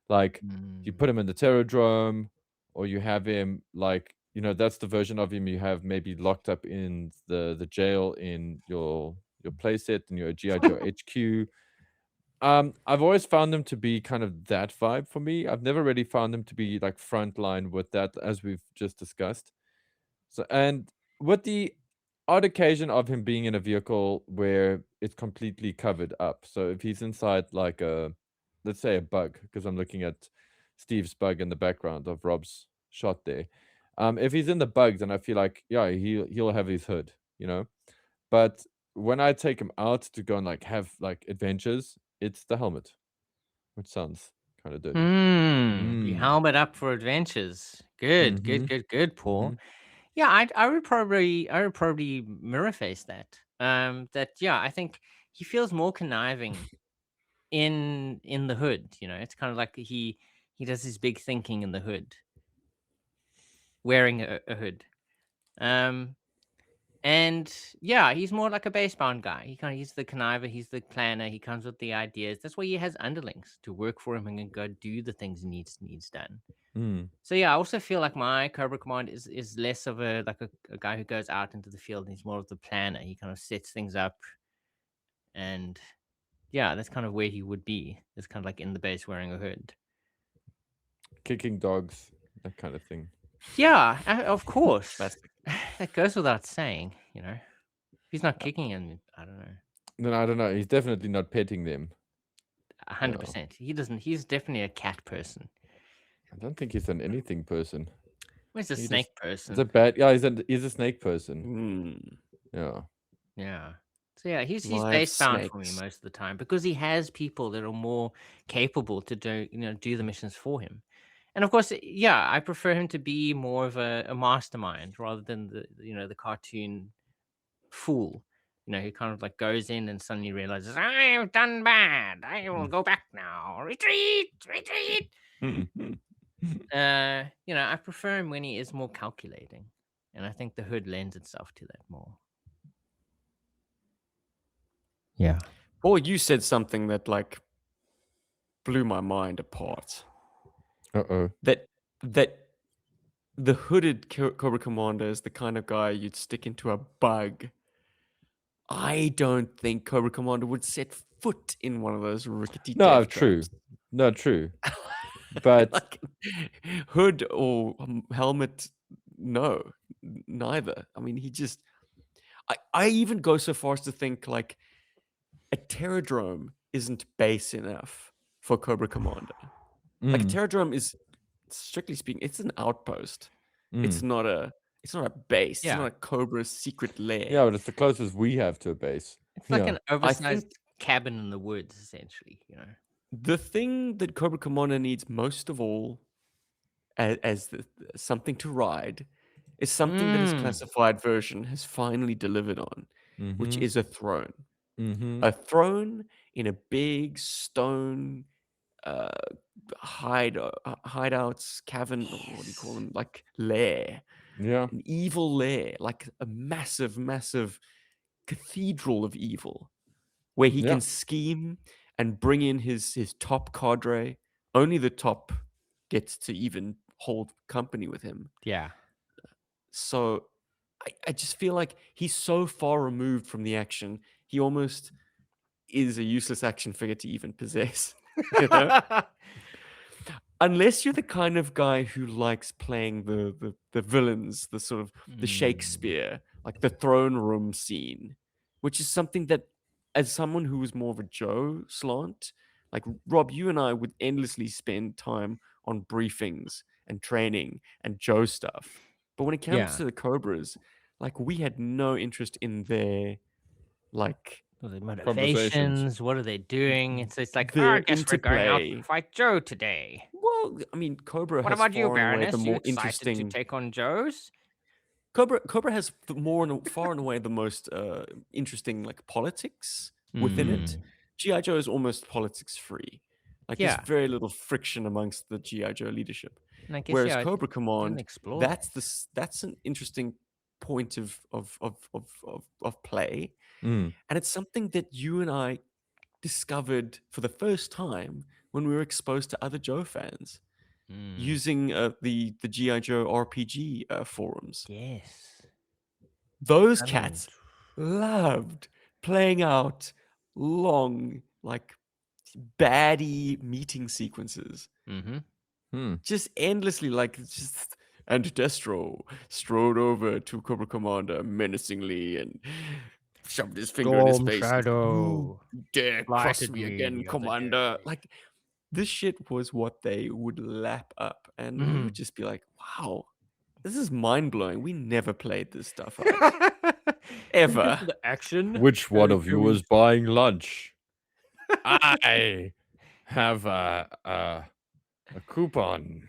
Like you put him in the Terrordrome, or you have him like, you know, that's the version of him you have maybe locked up in the jail in your playset in your GI Joe HQ. I've always found them to be kind of that vibe for me. I've never really found them to be like frontline with that, as we've just discussed. So, and with the odd occasion of him being in a vehicle where it's completely covered up. So if he's inside like a, let's say a bug, because I'm looking at Steve's bug in the background of Rob's shot there. If he's in the bug, then I feel like, yeah, he'll have his hood, you know. But when I take him out to go and like have like adventures, it's the helmet, which sounds kind of dirty. You helmet up for adventures. Good, good, Paul. Yeah, I would probably mirror face that. That yeah, I think he feels more conniving in the hood. You know, it's kind of like he does his big thinking in the hood, wearing a hood. And yeah, he's more like a basebound guy. He's the conniver, he's the planner, he comes with the ideas. That's why he has underlings to work for him and can go do the things he needs done. So yeah, I also feel like my Cobra Command is less of a like a guy who goes out into the field, and he's more of the planner. He kind of sets things up, and yeah, that's kind of where he would be. It's kind of like in the base wearing a hood. Kicking dogs, that kind of thing. Yeah, of course. That goes without saying, you know. If he's not kicking him, I don't know. Then I don't know. He's definitely not petting them. 100%. He doesn't. He's definitely a cat person. I don't think he's an anything person. Well, he's a snake person. It's a bad. Yeah, he's a snake person. Yeah. Yeah. So yeah, he's Live base bound for me snakes. most of the time because he has people that are more capable to do the missions for him. And of course, yeah, I prefer him to be more of a mastermind rather than the cartoon fool. You know, he kind of like goes in and suddenly realizes, I have done bad. I will go back now. Retreat, retreat. I prefer him when he is more calculating. And I think the hood lends itself to that more. Yeah. Or you said something that like blew my mind apart. Uh-oh. That the hooded Cobra Commander is the kind of guy you'd stick into a bug. I don't think Cobra Commander would set foot in one of those rickety No, death true. traps. No, true. But Like, hood or helmet, no, neither. I mean, I even go so far as to think like a Terradrome isn't base enough for Cobra Commander. Like a Terradrome is, strictly speaking, it's an outpost. It's not a base. Yeah. It's not a Cobra's secret lair. yeah, but it's the closest we have to a base. It's like Yeah. an oversized cabin in the woods, essentially. You know. The thing that Cobra Commander needs most of all, as something to ride, is something that his classified version has finally delivered on, which is a throne. A throne in a big stone hideouts, cavern, or what do you call them? Like lair, Yeah. an evil lair, like a massive, massive cathedral of evil, where he Yeah. can scheme and bring in his top cadre. Only the top gets to even hold company with him. Yeah. So I just feel like he's so far removed from the action, he almost is a useless action figure to even possess. You know? Unless you're the kind of guy who likes playing the villains, the sort of the Shakespeare, like the throne room scene, which is something that, as someone who was more of a Joe slant, like Rob, you and I would endlessly spend time on briefings and training and Joe stuff. But when it comes Yeah. to the Cobras, like we had no interest in their like What are their Conversations. motivations? What are they doing? It's like, oh, their I guess we're going out to interplay. fight Joe today. Well, I mean, Cobra What has about you, far and away the Baroness? You more excited to interesting. take on Joe's? Cobra has far and away the most interesting like politics within it. GI Joe is almost politics free. Like Yeah. there's very little friction amongst the GI Joe leadership. And I guess, Whereas yeah, Cobra didn't Command, explore that's an interesting point of play, Mm. and it's something that you and I discovered for the first time when we were exposed to other Joe fans using the GI Joe RPG forums. Yes. Those I mean, cats loved playing out long, like baddie meeting sequences, just endlessly, like just. And Destro strode over to Cobra Commander menacingly and shoved his finger in his face. Shadow. You dare cross Blighted me me again, the other Commander. day." Like this shit was what they would lap up, and we would just be like, "Wow, this is mind blowing. We never played this stuff out ever." The action. Which one Here of you goes. is buying lunch? I have a coupon.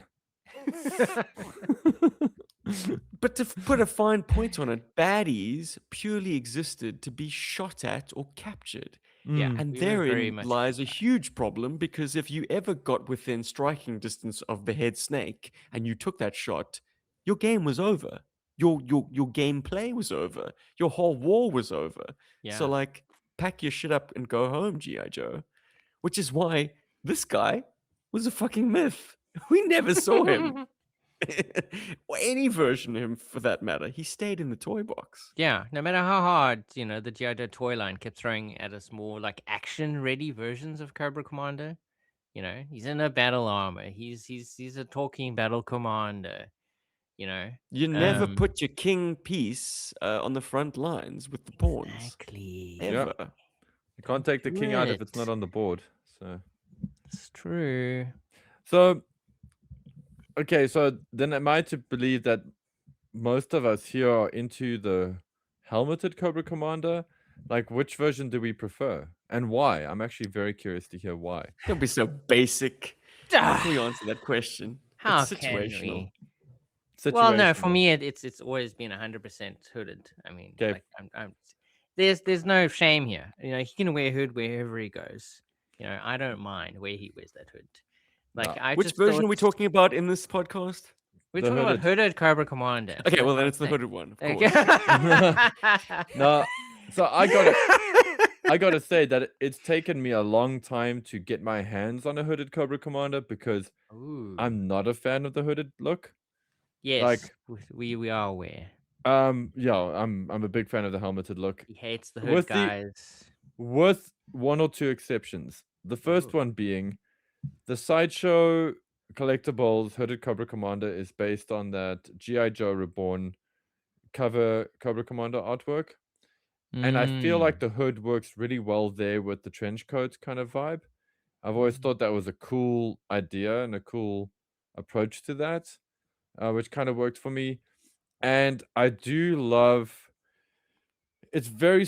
But to put a fine point on it, baddies purely existed to be shot at or captured. Yeah, And we were very therein much lies a huge problem, because if you ever got within striking distance of the head snake and you took that shot, your game was over. Your gameplay was over. Your whole war was over. So Yeah. like, pack your shit up and go home, GI Joe. Which is why this guy was a fucking myth. We never saw him. Or any version of him for that matter. He stayed in the toy box. Yeah, no matter how hard, the GI Joe toy line kept throwing at us more like action-ready versions of Cobra Commander. He's in a battle armor. He's a talking battle commander. You never put your king piece on the front lines with the pawns. Exactly. Ever. You can't take the do king out if it's it. not on the board. So It's true. okay, so then am I to believe that most of us here are into the helmeted Cobra Commander? Like, which version do we prefer, and why? I'm actually very curious to hear why. Don't be so basic. How can we answer that question? How It's can situational. we? Well, no, for Situational. me it's always been 100% hooded. I mean, 'Kay. like there's no shame here. He can wear hood wherever he goes. I don't mind where he wears that hood. Like No. I Which just version are we thought- talking about in this podcast? We're The talking about hooded. hooded Cobra Commander. Okay, That's well what then I'm it's the saying. hooded one, of Okay. course. No, so I got it. I gotta say that it's taken me a long time to get my hands on a hooded Cobra Commander because Ooh. I'm not a fan of the hooded look. Yes, Like, we are aware. yeah, I'm a big fan of the helmeted look. He hates the hood With the guys. with one or two exceptions. The first Ooh. one being the Sideshow collectibles hooded Cobra Commander is based on that GI Joe Reborn cover Cobra Commander artwork. And I feel like Mm. the hood works really well there with the trench coat kind of vibe. I've always thought that was a cool idea and a cool approach to that, which kind of worked for me. And I do love it's very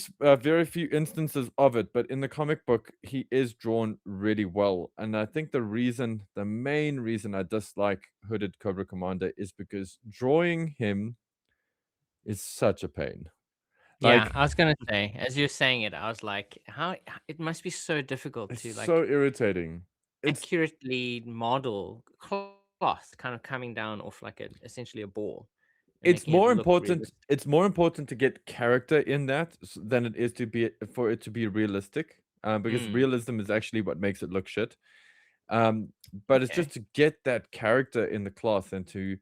few instances of it, but in the comic book, he is drawn really well. And I think the main reason I dislike Hooded Cobra Commander is because drawing him is such a pain. Yeah, Like, I was gonna say, as you're saying it, I was like, how it must be so difficult it's to so like irritating. It's accurately model cloth kind of coming down off like essentially a ball and It's making it more look important realistic. it's more important to get character in that than it is to be for it to be realistic, because Mm, realism is actually what makes it look shit. But it's just okay. to get that character in the cloth and to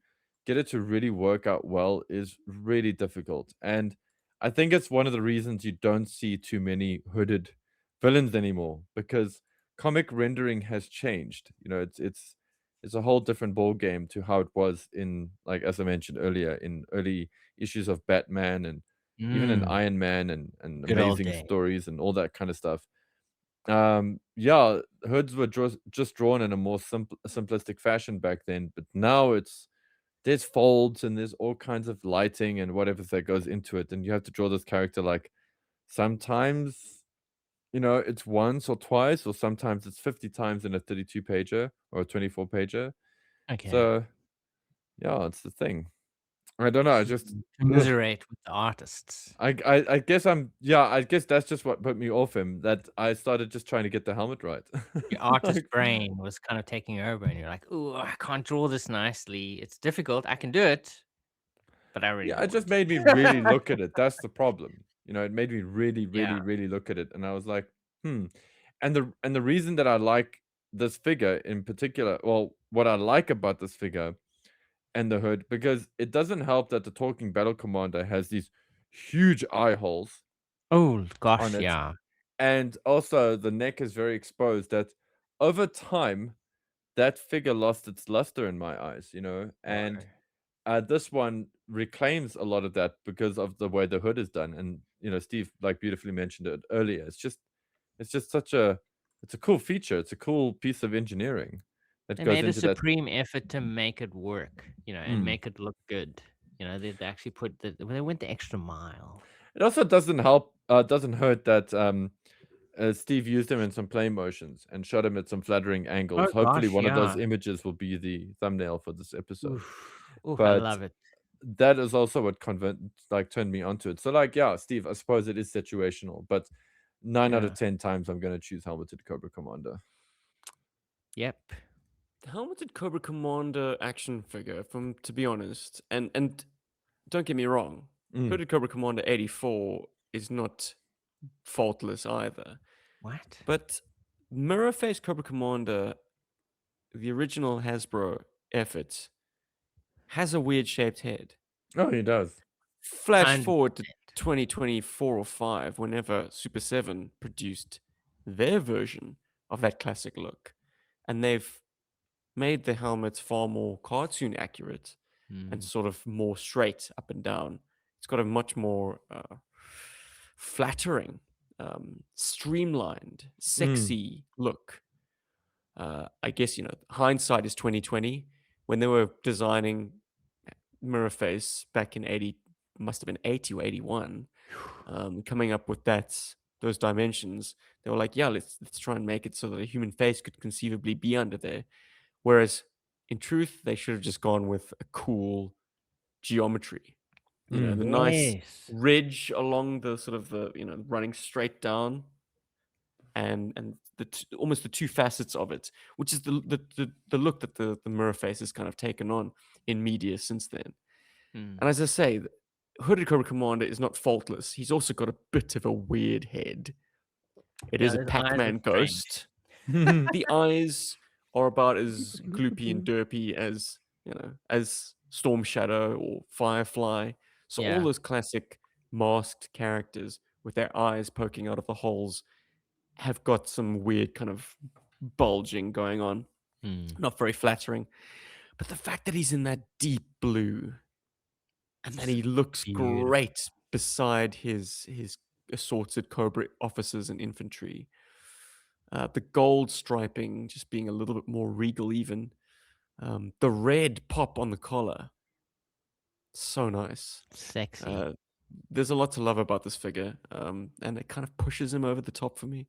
get it to really work out well is really difficult. And I think it's one of the reasons you don't see too many hooded villains anymore because comic rendering has changed. You know, it's a whole different ball game to how it was in, like, as I mentioned earlier, in early issues of Batman and even in Mm, Iron Man and good old Amazing day. Stories and all that kind of stuff. Yeah, hoods were just drawn in a more simplistic fashion back then, but now there's folds and there's all kinds of lighting and whatever that goes into it, and you have to draw this character like sometimes, it's once or twice, or sometimes it's 50 times in a 32 pager or a 24 pager. Okay. So, yeah, it's the thing. I don't know, I So just ugh. commiserate with the artists. I guess I guess that's just what put me off him, that I started just trying to get the helmet right. Your artist Like, brain was kind of taking over, and you're like, "Ooh, I can't draw this nicely. It's difficult. I can do it, but I really yeah, don't it just want made me really to." look at it. That's the problem. It made me really, Yeah. really, really look at it, and I was like, "Hmm." And the reason that I like this figure in particular, well, what I like about this figure and the hood, because it doesn't help that the talking battle commander has these huge eye holes Oh on gosh, it, yeah. and also the neck is very exposed. That over time, that figure lost its luster in my eyes, Oh. and this one reclaims a lot of that because of the way the hood is done. And Steve like beautifully mentioned it earlier. It's just it's a cool feature. It's a cool piece of engineering that They goes made a into that. supreme effort to make it work, and Mm. make it look good. They actually they went the extra mile. It also doesn't hurt that Steve used him in some play motions and shot him at some flattering Oh angles. Hopefully, gosh, one of those yeah. images will be the thumbnail for this episode. Oof. Oof, I But love it. that is also what turned me onto it. So, like, yeah, Steve, I suppose it is situational, but 9 out of Yeah. 10 times I'm gonna choose Helmeted Cobra Commander. Yep. The helmeted Cobra Commander action figure, from to be honest, and don't get me wrong, Mm. Hooded Cobra Commander 84 is not faultless either. What? But Mirror Face Cobra Commander, the original Hasbro effort, has a weird shaped head. Oh, he does. Flash 100%. forward to 2024 or 5, whenever Super 7 produced their version of that classic look, and they've made the helmets far more cartoon accurate and Mm. sort of more straight up and down. It's got a much more flattering, streamlined, Mm. sexy look. I guess hindsight is 2020. When they were designing Mirror Face back in 80, must have been 80 or 81, coming up with those dimensions, they were like, yeah, let's try and make it so that a human face could conceivably be under there. Whereas in truth, they should have just gone with a cool geometry. The Mm. nice Yes. ridge along the sort of running straight down, and almost the two facets of it, which is the look that the mirror face has kind of taken on in media since then. Mm. And as I say, Hooded Cobra Commander is not faultless. He's also got a bit of a weird head. It is Yeah, a those eyes are Pac-Man strange. ghost. The eyes are about as gloopy and derpy as, as Storm Shadow or Firefly. So all Yeah. those classic masked characters with their eyes poking out of the holes have got some weird kind of bulging going on. Hmm. Not very flattering. But the fact that he's in that deep blue and that he looks Beautiful. great beside his assorted Cobra officers and infantry. The gold striping just being a little bit more regal, even. The red pop on the collar, so nice. Sexy. Uh, there's a lot to love about this figure, and it kind of pushes him over the top for me.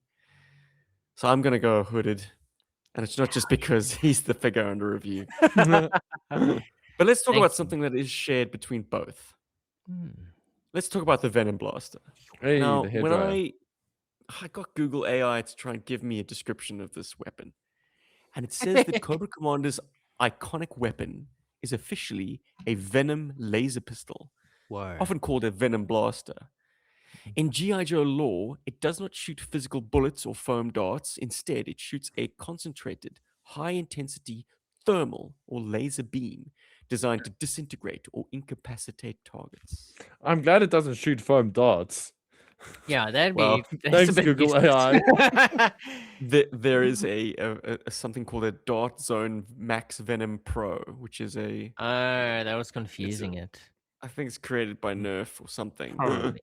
So I'm gonna go hooded, and it's not just because he's the figure under review. But let's talk Thank about you. something that is shared between both. Hmm. Let's talk about the Venom Blaster. Hey, Now, the when hairdryer. I got Google AI to try and give me a description of this weapon, and it says that Cobra Commander's iconic weapon is officially a Venom laser pistol, Whoa. often called a Venom Blaster. In G.I. Joe lore, it does not shoot physical bullets or foam darts. Instead, it shoots a concentrated, high-intensity thermal or laser beam designed to disintegrate or incapacitate targets. I'm glad it doesn't shoot foam darts. Yeah, that'd Well, be that's Thanks, a bit Google useless. AI. there is a something called a Dart Zone Max Venom Pro, which is a Oh, that was it's a confusing it. I think it's created by Nerf or something, Probably.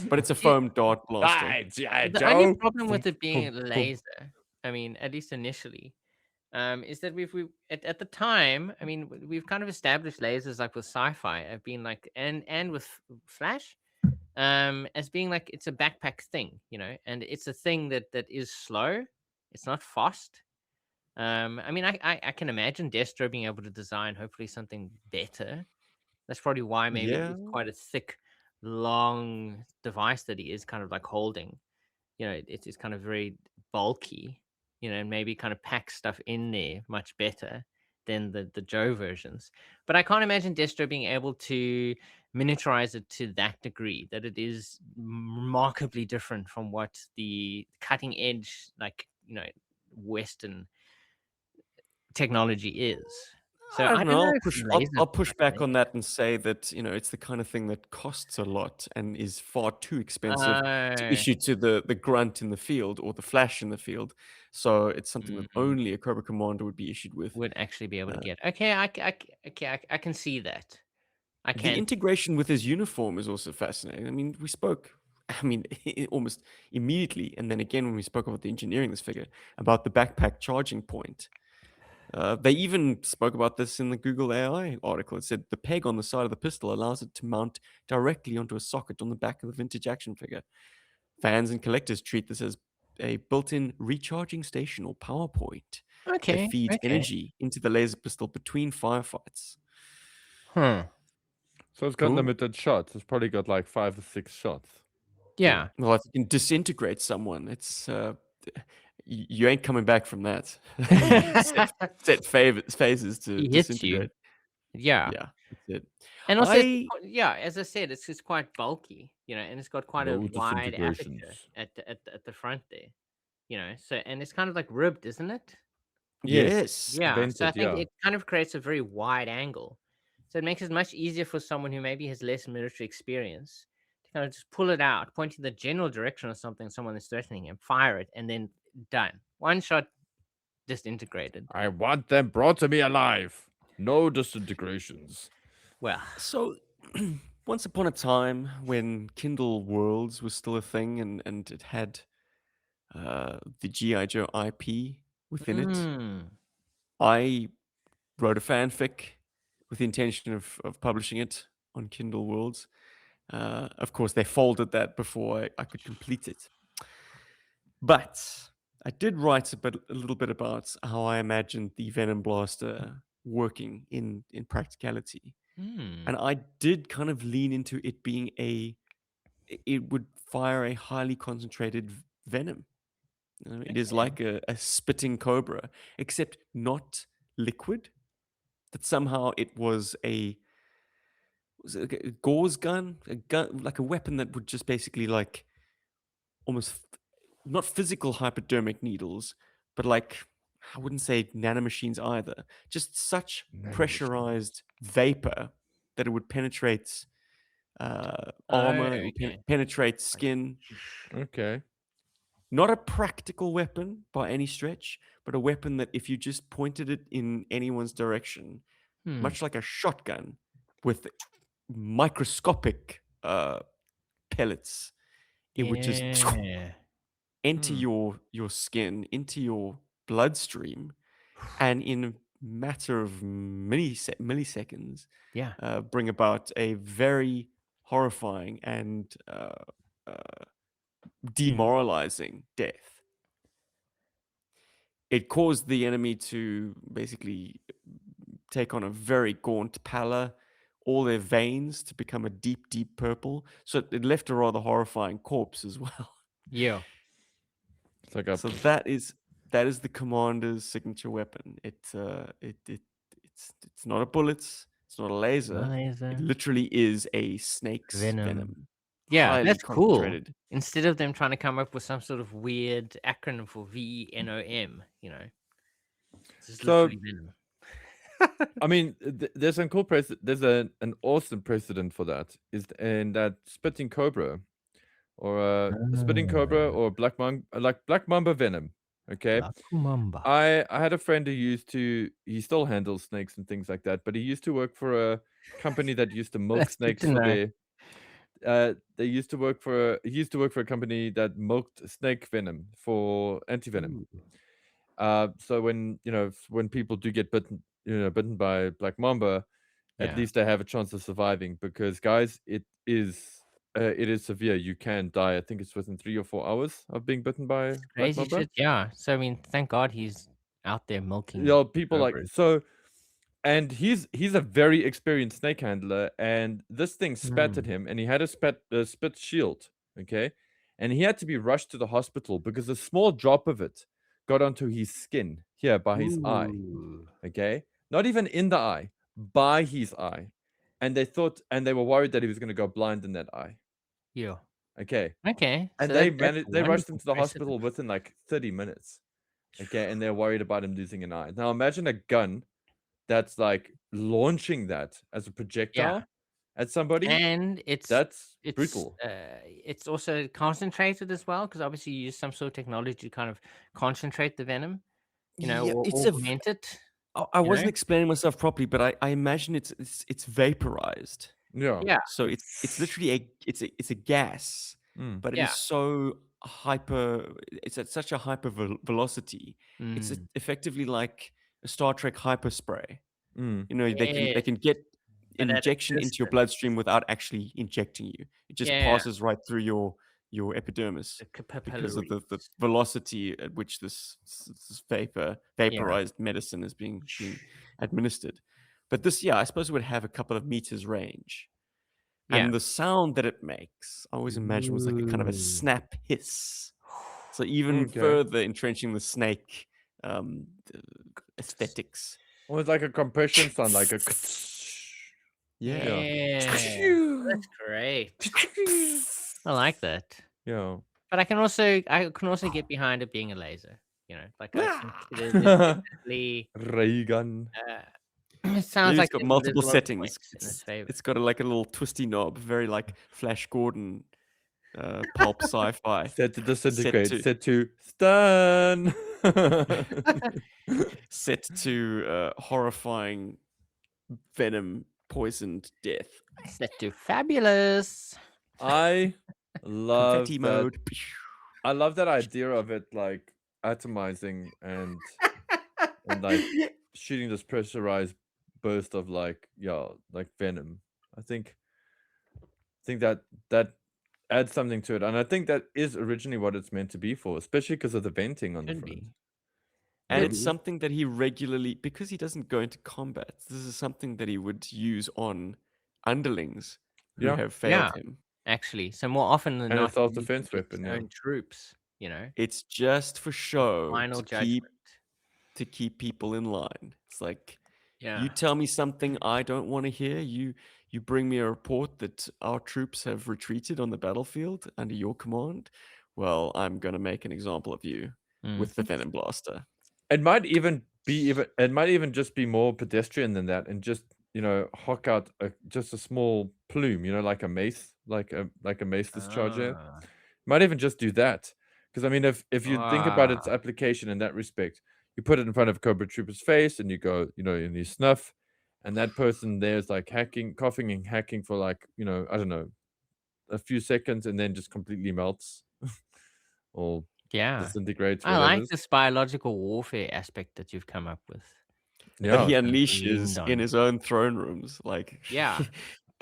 but it's a See, foam dart blaster. Hi, G.I. the only Joe. problem with it being Boom, boom. laser, I mean, at least initially, is that we've at the time, I mean, we've kind of established lasers like with sci-fi have been like and with Flash, as being like it's a backpack thing, and it's a thing that is slow. It's not fast. I mean, I can imagine Destro being able to design hopefully something better. That's probably why maybe Yeah, it's quite a thick, long device that he is kind of like holding. It's kind of very bulky, and maybe kind of packs stuff in there much better than the Joe versions. But I can't imagine Destro being able to miniaturize it to that degree that it is remarkably different from what the cutting edge, like, Western technology is. So I I don't don't know. know I'll if push. lasers I'll are push my back thing. on that and say that it's the kind of thing that costs a lot and is far too expensive to Oh, issue to the grunt in the field or the flash in the field. So it's something that mm, only a Cobra Commander would be issued with. would actually be able to Uh, get. Okay, I can see that. I the can. integration with his uniform is also fascinating. I mean, we spoke. I mean, almost immediately, and then again when we spoke about the engineering of this figure, about the backpack charging point. They even spoke about this in the Google AI article. It said the peg on the side of the pistol allows it to mount directly onto a socket on the back of the vintage action figure. Fans and collectors treat this as a built-in recharging station or power point that Okay, feeds okay. energy into the laser pistol between firefights. Huh. So it's got Cool. limited shots. It's probably got like 5 or 6 shots. Yeah. Well, if you can disintegrate someone, it's you ain't coming back from that. Set phases to He hits you. disintegrate. Yeah. Yeah, that's it. And also, I yeah, as I said, it's quite bulky, and it's got quite a No wide aperture disintegrations. at the front there, So, and it's kind of like ribbed, isn't it? Yes, yes. Yeah. So I vented, think yeah. it kind of creates a very wide angle. So it makes it much easier for someone who maybe has less military experience to kind of just pull it out, point in the general direction of something someone is threatening him, fire it, and then done. One shot disintegrated. I want them brought to me alive. No disintegrations. Well, So, once upon a time, when Kindle Worlds was still a thing and it had the G.I. Joe IP within it, mm, I wrote a fanfic with the intention of publishing it on Kindle Worlds. Of course, they folded that before I could complete it. But I did write a little bit about how I imagined the Venom Blaster working in practicality. mm, And I did kind of lean into it being it would fire a highly concentrated venom. It is okay. like a spitting cobra, except not liquid. That somehow it was it like a gauze gun, a gun like a weapon that would just basically like almost not physical hypodermic needles, but like I wouldn't say nanomachines either. Just such pressurized vapor that it would penetrate Oh, armor, it would okay. penetrate skin. Okay. Not a practical weapon by any stretch, but a weapon that if you just pointed it in anyone's direction, much like a shotgun with microscopic pellets, it would just Yeah. enter Hmm. your skin, into your bloodstream, and in a matter of milliseconds, Yeah. bring about a very horrifying and demoralizing death. It caused the enemy to basically take on a very gaunt pallor, all their veins to become a deep, deep purple. So it left a rather horrifying corpse as well. Yeah. It's like a. So that is the commander's signature weapon. It's not a bullet, it's not a laser. It Laser. literally is a snake's venom. Yeah, Highly that's cool. concentrated. Instead of them trying to come up with some sort of weird acronym for VENOM, it's just So literally venom. I mean, there's an cool there's an awesome precedent for that. Is in that spitting cobra, or a spitting cobra, or black mamba venom. Okay. Mamba. I had a friend who he still handles snakes and things like that, but he used to work for a company that used to milk That's good snakes to for know. their. They used to work for. He used to work for a company that milked snake venom for antivenom. Ooh. So when people do get bitten by black mamba, at Yeah. least they have a chance of surviving. Because guys, it is severe. You can die. I think it's within 3 or 4 hours of being bitten by black Crazy mamba. shit. Yeah. So I mean, thank God he's out there milking People like cobras. so. And he's a very experienced snake handler, and this thing spat at him, and he had a spit shield, okay, and he had to be rushed to the hospital because a small drop of it got onto his skin here by his eye, Ooh. okay, not even in the eye, by his eye, and they were worried that he was going to go blind in that eye, Yeah. okay, Okay. and So that's a they rushed him wonderful to the precedent. hospital within like 30 minutes, okay, and they're worried about him losing an eye. Now imagine a gun that's like launching that as a Yeah. projectile at somebody. And That's brutal. it's also concentrated as well, because obviously you use some sort of technology to kind of concentrate the venom, Yeah, or it's augment it, I you wasn't know? explaining myself properly, but I imagine it's vaporized. Yeah. Yeah. So it's literally a gas, Mm. but it Yeah. is so hyper. It's at such a hyper velocity. It's Mm. effectively like a Star Trek hyper spray. Mm. They Yes. can get But at a injection into your distance. bloodstream without actually injecting you. It just Yeah. passes right through your epidermis The because of the capillaries. velocity at which this Yeah. vaporized medicine is being administered. But this, yeah, I suppose it would have a couple of meters range. Yeah. And the sound that it makes, I always imagine was like a kind of a Ooh. snap hiss. So even Okay. further entrenching the snake aesthetics. Almost like a compression sound, like a. Yeah. Yeah. That's great. I like that. Yeah. But I can also get behind it being a laser, like I think there's definitely Ray gun. it sounds Maybe like it's got there's multiple a lot of settings. points in its favor. It's got like a little twisty knob, very like Flash Gordon, pulp sci-fi. Set to disintegrate. to- Set to stun. Set to horrifying venom poisoned death. Set to fabulous. I love Confetti that. mode. I love that idea of it, like atomizing and like shooting this pressurized burst of like venom. I think that adds something to it, and I think that is originally what it's meant to be for, especially because of the venting on the Should front. be. And Yeah. it's something that he regularly, because he doesn't go into combat, this is something that he would use on underlings who Yeah. have failed him. Actually, so more often than And a not, he uses self-defense it against weapon, his yeah. own troops. It's just for show Final to judgment. keep people in line. It's like, Yeah. you tell me something I don't want to hear. You bring me a report that our troops have retreated on the battlefield under your command. well, I'm gonna make an example of you Mm. with the Venom Blaster. It might even just be more pedestrian than that, and just hock out just a small plume, like a mace, like a mace discharger. Ah. Might even just do that, because I mean, if you think about its Ah. application in that respect, you put it in front of Cobra Trooper's face, and you go, and you snuff, and that person there's like hacking, coughing, and hacking for like I don't know, a few seconds, and then just completely melts or Yeah. disintegrates, I like whatever. this biological warfare aspect that you've come up with. That he Yeah, Kind of unleashes leaned in on. his own throne rooms. Like, Yeah.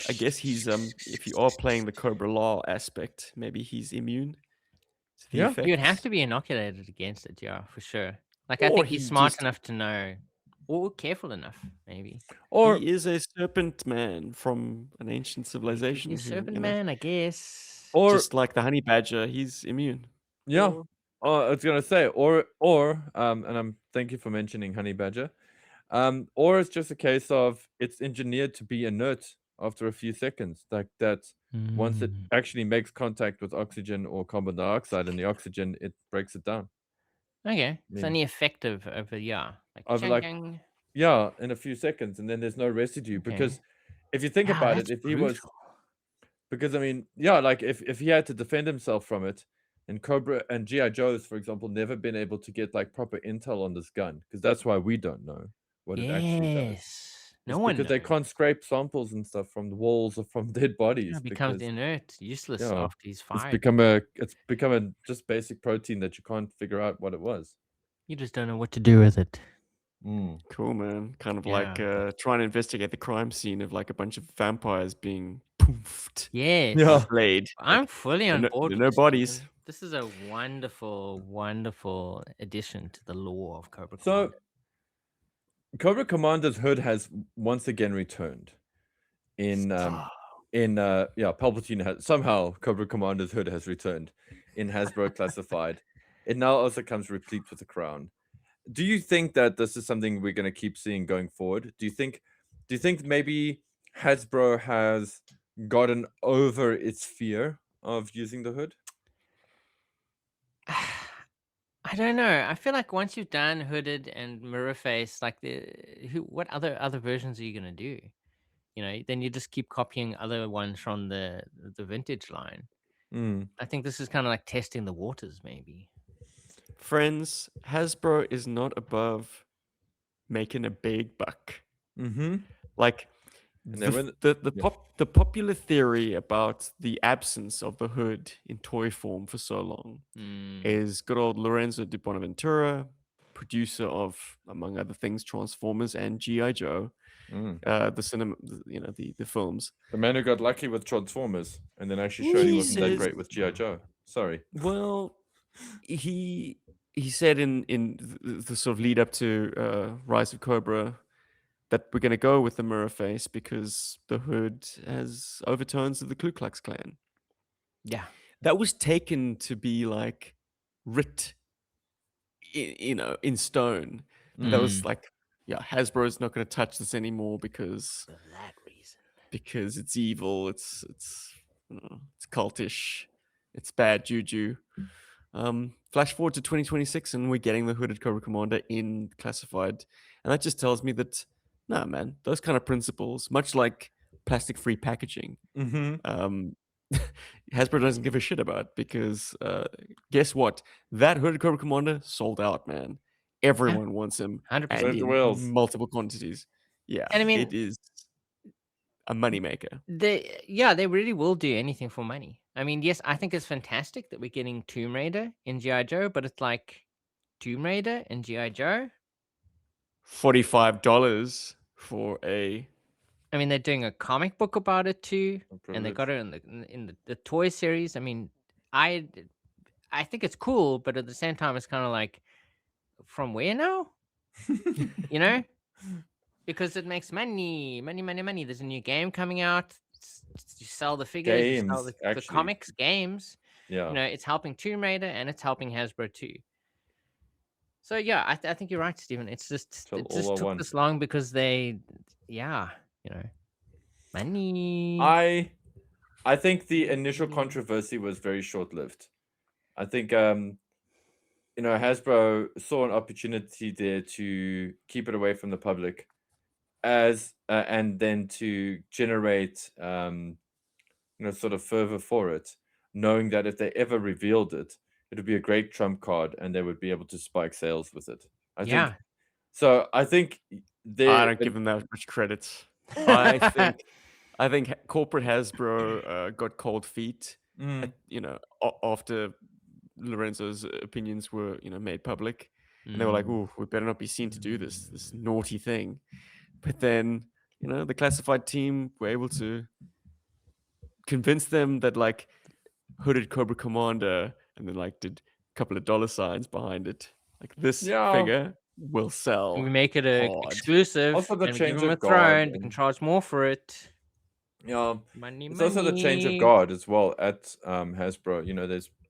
I guess he's if you are playing the Cobra Law aspect, maybe he's immune to the Yeah. effects. You'd have to be inoculated against it, yeah, for sure. Like, I Or think he's he smart just- enough to know, or careful enough, maybe. Or he is a serpent man from an ancient He could civilization be a who, serpent man, I guess. or just like the honey badger, he's immune. yeah. Or- I was gonna say, and thank you for mentioning honey badger. Or it's just a case of it's engineered to be inert after a few seconds, like that. Once it Mm. actually makes contact with oxygen or carbon dioxide, and the oxygen, it breaks it down. Okay. I It's mean, only effective over, yeah. Like, over like chang. yeah, in a few seconds, and then there's no residue. Okay. Because if you think Wow, about that's it, if he was, brutal. because I mean, yeah, like if he had to defend himself from it, and Cobra and GI Joe's, for example, never been able to get like proper intel on this gun, because that's why we don't know what it actually does. Yes. No It's one because they knows. can't scrape samples and stuff from the walls or from dead bodies, It becomes because inert, useless yeah, after he's it's fired. become a just basic protein that you can't figure out what it was. You just don't know what to do with it. Cool, man. Kind of Yeah. like trying to investigate the crime scene of like a bunch of vampires being poofed, Yes. Yeah. flayed. I'm Like, fully on board with no this, bodies. Stephen. This is a wonderful, wonderful addition to the lore of Cobra So, Commander. Cobra Commander's hood has once again returned. Palpatine has somehow Cobra Commander's hood has returned in Hasbro Classified. It now also comes replete with a crown. Do you think that this is something we're going to keep seeing going forward? Do you think maybe Hasbro has gotten over its fear of using the hood? I don't know. I feel like once you've done hooded and mirror face, like what other versions are you gonna do? Then you just keep copying other ones from the vintage line. Mm. I think this is kind of like testing the waters, maybe. Friends, Hasbro is not above making a big buck. Mm-hmm. Like And then when the popular theory about the absence of the hood in toy form for so long is good old Lorenzo di Bonaventura, producer of, among other things, Transformers and GI Joe, the cinema, the films. the man who got lucky with Transformers and then actually showed he wasn't that great with GI Joe. Sorry. Well, he said in the sort of lead up to Rise of Cobra that we're going to go with the mirror face because the hood has overtones of the Ku Klux Klan. Yeah. That was taken to be like writ, in stone. That was like, yeah, Hasbro's not going to touch this anymore because For that reason. because it's evil. It's it's cultish. It's bad juju. Flash forward to 2026, and we're getting the hooded Cobra Commander in classified, and that just tells me that, nah, man, those kind of principles, much like plastic-free packaging, Hasbro doesn't give a shit about, because guess what? That hooded Cobra Commander sold out, man. Everyone wants him, 100%. and Burnt the in whales. multiple quantities. Yeah, And I mean, it is a moneymaker. they really will do anything for money. I mean, yes, I think it's fantastic that we're getting Tomb Raider in GI Joe, but it's like Tomb Raider and GI Joe. $45 for a. I mean, they're doing a comic book about it too, and they Privilege. got it in the toy series. I mean, I think it's cool, but at the same time, it's kind of like, from where now? You know, because it makes money. There's a new game coming out. You sell the figures, you sell Games, the actually. comics, games. Yeah. It's helping Tomb Raider and it's helping Hasbro too. So yeah, I think you're right, Stephen. It just all are took one. this long because they, money. I think the initial controversy was very short-lived. I think Hasbro saw an opportunity there to keep it away from the public, and then to generate sort of fervor for it, knowing that if they ever revealed it, it would be a great trump card, and they would be able to spike sales with it. I think so. I think I don't give them that much credit. I think corporate Hasbro got cold feet. After Lorenzo's opinions were made public, and they were like, "Ooh, we better not be seen to do this naughty thing." But then the classified team were able to convince them that like hooded Cobra Commander, and then like did a couple of dollar signs behind it. Like this figure will sell. We make it a hard. exclusive, Also the and we give change them a of guard throne. They and- can charge more for it. Yeah, Money, it's money. also the change of guard as well at Hasbro.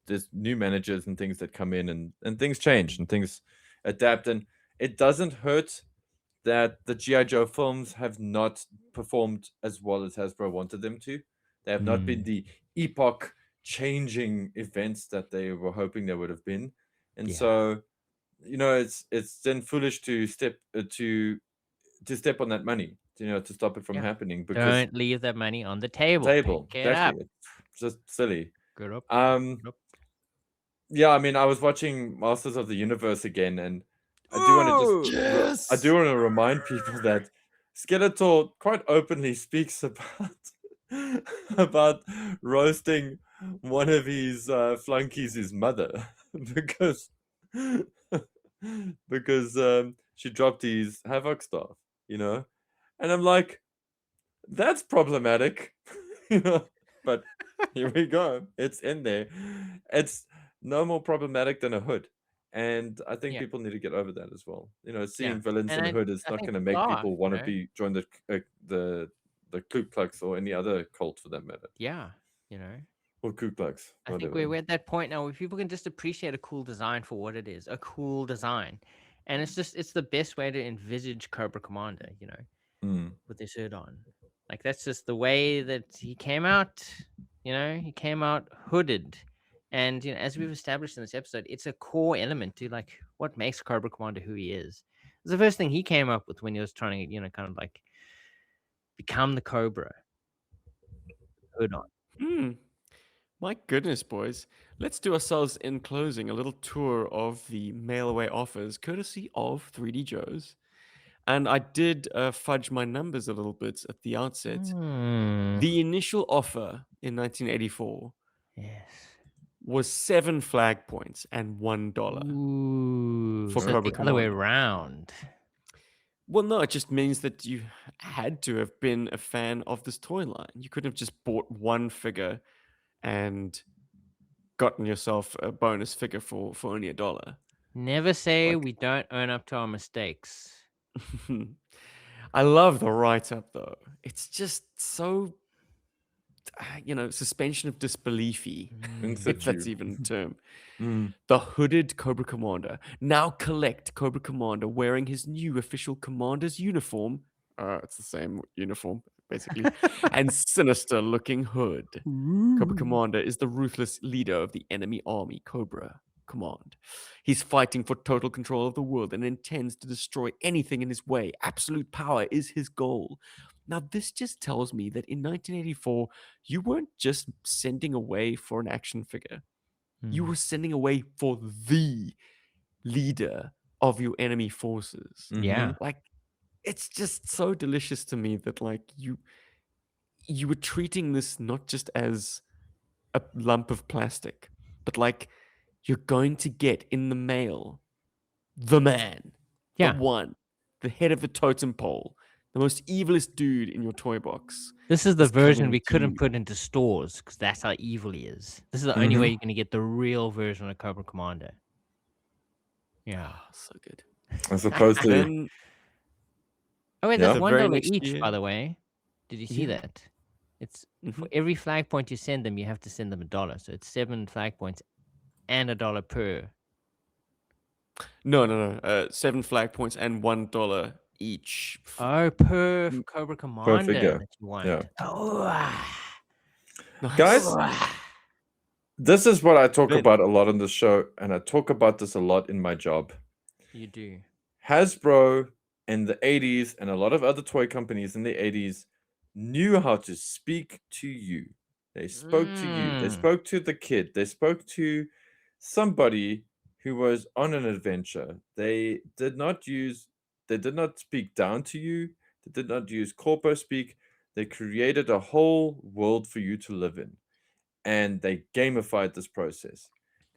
There's new managers and things that come in, and things change and things adapt, and it doesn't hurt that the GI Joe films have not performed as well as Hasbro wanted them to. They have not been the epoch changing events that they were hoping they would have been, and so it's then foolish to step on that money, to stop it from happening, because Don't leave that money on the table. Pick it up. exactly. It's just silly. Good up. Yeah, I mean, I was watching Masters of the Universe again, and I do want to remind people that Skeletor quite openly speaks about roasting one of his flunkies, his mother, because she dropped his Havoc staff, and I'm like, that's problematic, but here we go. It's in there. It's no more problematic than a hood. And I think people need to get over that as well. Seeing villains in a hood is not going to make people want to join the Ku Klux or any other cult for that matter. Yeah, Or Ku Klux. I think we're at that point now where people can just appreciate a cool design for what it is, a cool design. And it's the best way to envisage Cobra Commander, with this hood on. Like, that's just the way that he came out, he came out hooded. And, as we've established in this episode, it's a core element to like what makes Cobra Commander who he is. It's the first thing he came up with when he was trying to, kind of like become the Cobra. Hood on. My goodness, boys. Let's do ourselves in closing a little tour of the mail away offers courtesy of 3D Joe's. And I did fudge my numbers a little bit at the outset. The initial offer in 1984 was 7 flag points and $1 for so Cobra the other way Commander. around. Well, no, it just means that you had to have been a fan of this toy line. You couldn't have just bought one figure and gotten yourself a bonus figure for only $1. Never say we don't own up to our mistakes. I love the write-up though. It's just so suspension of disbeliefy, if that's even a term. The hooded Cobra Commander. Now collect Cobra Commander wearing his new official commander's uniform. It's the same uniform, basically. And sinister looking hood. Cobra Commander is the ruthless leader of the enemy army, Cobra Command. He's fighting for total control of the world and intends to destroy anything in his way. Absolute power is his goal. Now, this just tells me that in 1984, you weren't just sending away for an action figure. You were sending away for the leader of your enemy forces. Yeah. Like, it's just so delicious to me that, like, you were treating this not just as a lump of plastic, but like you're going to get in the mail the man, the one, the head of the totem pole, the most evilest dude in your toy box. This is the version coming we to couldn't you. put into stores because that's how evil he is. This is the only way you're going to get the real version of Cobra Commander. Yeah. So good. As opposed to Then Oh, wait, Yeah. that's The very $1 next each, year- by the way. Did you see Yeah. that? It's for every flag point you send them, you have to send them $1. So it's 7 flag points and $1 per. No. 7 flag points and $1 each. Oh, per Cobra Commander figure. that you want. Yeah. Oh, Nice. Guys, This is what I talk Then- about a lot on the show, and I talk about this a lot in my job. You do. Hasbro in the 80s and a lot of other toy companies in the 80s knew how to speak to you. They spoke to you. They spoke to the kid. They spoke to somebody who was on an adventure. They did not speak down to you. They did not use corpo speak. They created a whole world for you to live in. And they gamified this process.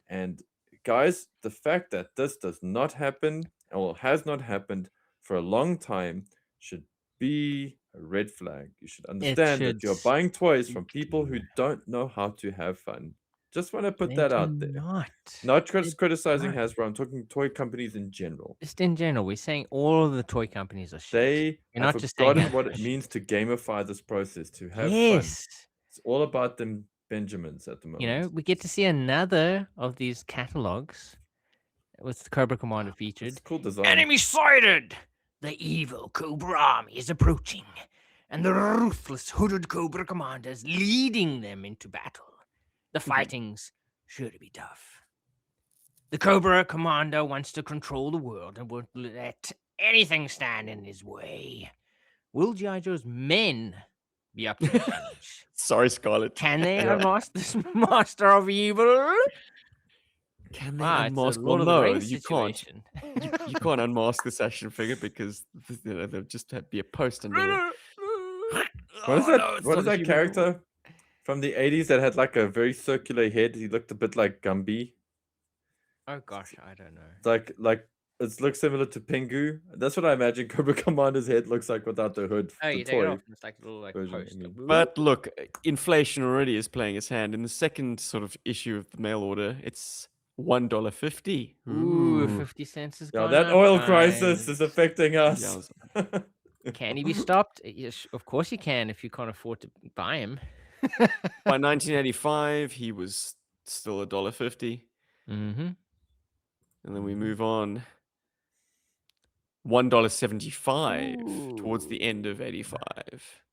And guys, the fact that this does not happen or has not happened for a long time should be a red flag. You should understand that you're buying toys from people who don't know how to have fun. Just want to put that out there. Not criticizing Hasbro. I'm talking toy companies in general. Just in general, we're saying all of the toy companies are shit. They You're have not just saying forgotten what Hasbro it shit. means to gamify this process, to have fun. Yes. It's all about them Benjamins at the moment. You know, we get to see another of these catalogs with the Cobra Commander featured. It's cool design. Enemy sighted! The evil Cobra army is approaching, and the ruthless hooded Cobra Commander is leading them into battle. The fighting's sure to be tough. The Cobra Commander wants to control the world and won't let anything stand in his way. Will G.I. Joe's men be up to the challenge? Sorry, Scarlett. Can they unmask this master of evil? Can they Wow, it's a unmask? Lord Well, of the no, Rings you can't. situation. You can't unmask this action figure because there'll just be a post under there. What is that? What is that character from the 80s that had like a very circular head? He looked a bit like Gumby. Oh gosh, I don't know. Like it looks similar to Pingu. That's what I imagine Cobra Commander's head looks like without the hood. Oh, the you take it toy. off and it's like a little version, I post. mean. But look, inflation already is playing its hand. In the second sort of issue of the mail order, it's $1.50. Ooh, 50 cents is Yeah, gone that up, oil guys. crisis is affecting us. Can he be stopped? Yes, of course you can if you can't afford to buy him. By 1985, he was still $1.50. Mm-hmm. And then we move on. $1.75 towards the end of 85.